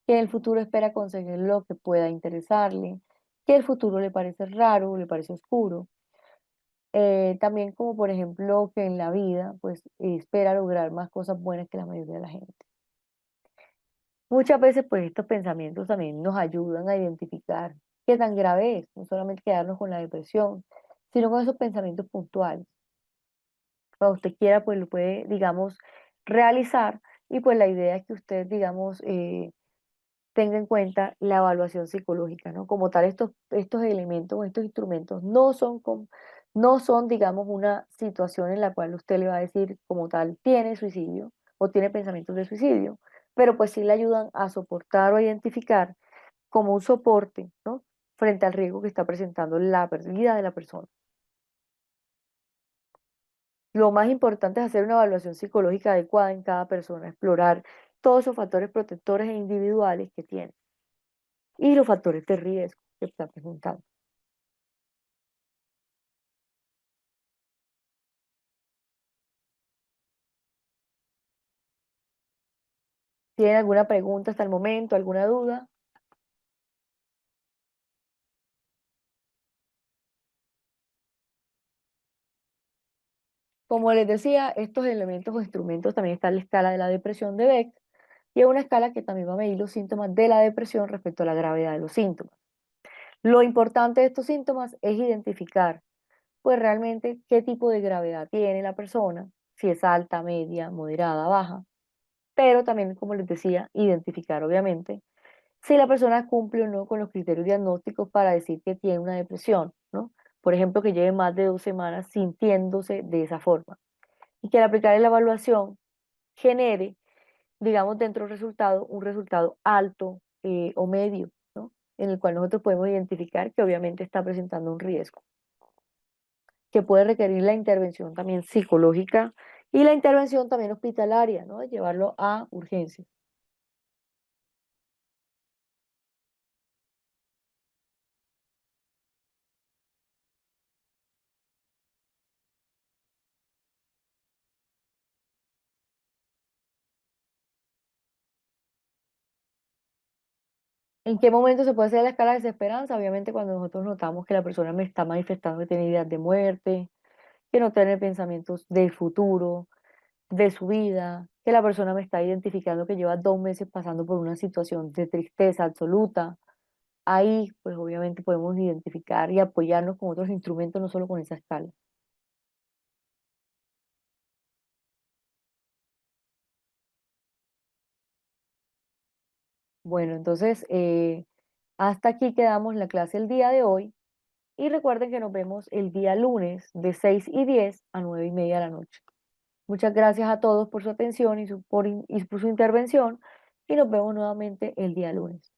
que en el futuro espera conseguir lo que pueda interesarle, que el futuro le parece raro, le parece oscuro. También como por ejemplo que en la vida pues espera lograr más cosas buenas que la mayoría de la gente. Muchas veces, pues, estos pensamientos también nos ayudan a identificar qué tan grave es, no solamente quedarnos con la depresión, sino con esos pensamientos puntuales. Cuando usted quiera, pues, lo puede, digamos, realizar y, pues, la idea es que usted, digamos, tenga en cuenta la evaluación psicológica, ¿no? Como tal, estos elementos, estos instrumentos no son, digamos, una situación en la cual usted le va a decir como tal, tiene suicidio o tiene pensamientos de suicidio, pero pues sí le ayudan a soportar o a identificar como un soporte, ¿no? Frente al riesgo que está presentando la vida de la persona. Lo más importante es hacer una evaluación psicológica adecuada en cada persona, explorar todos esos factores protectores e individuales que tiene y los factores de riesgo que está preguntando. ¿Tienen alguna pregunta hasta el momento, alguna duda? Como les decía, estos elementos o instrumentos también está la escala de la depresión de Beck y es una escala que también va a medir los síntomas de la depresión respecto a la gravedad de los síntomas. Lo importante de estos síntomas es identificar, pues realmente qué tipo de gravedad tiene la persona, si es alta, media, moderada, baja, pero también, como les decía, identificar obviamente si la persona cumple o no con los criterios diagnósticos para decir que tiene una depresión, ¿no? Por ejemplo, que lleve más de 2 semanas sintiéndose de esa forma y que al aplicar la evaluación genere, digamos, dentro del resultado, un resultado alto o medio, ¿no? En el cual nosotros podemos identificar que obviamente está presentando un riesgo, que puede requerir la intervención también psicológica y la intervención también hospitalaria, ¿no? De llevarlo a urgencias. ¿En qué momento se puede hacer la escala de desesperanza? Obviamente cuando nosotros notamos que la persona me está manifestando que tiene ideas de muerte, que no tiene pensamientos del futuro, de su vida, que la persona me está identificando que lleva 2 meses pasando por una situación de tristeza absoluta. Ahí, pues obviamente podemos identificar y apoyarnos con otros instrumentos, no solo con esa escala. Bueno, entonces, hasta aquí quedamos la clase el día de hoy y recuerden que nos vemos el día lunes de 6:10 a 9:30 de la noche. Muchas gracias a todos por su atención y por su intervención y nos vemos nuevamente el día lunes.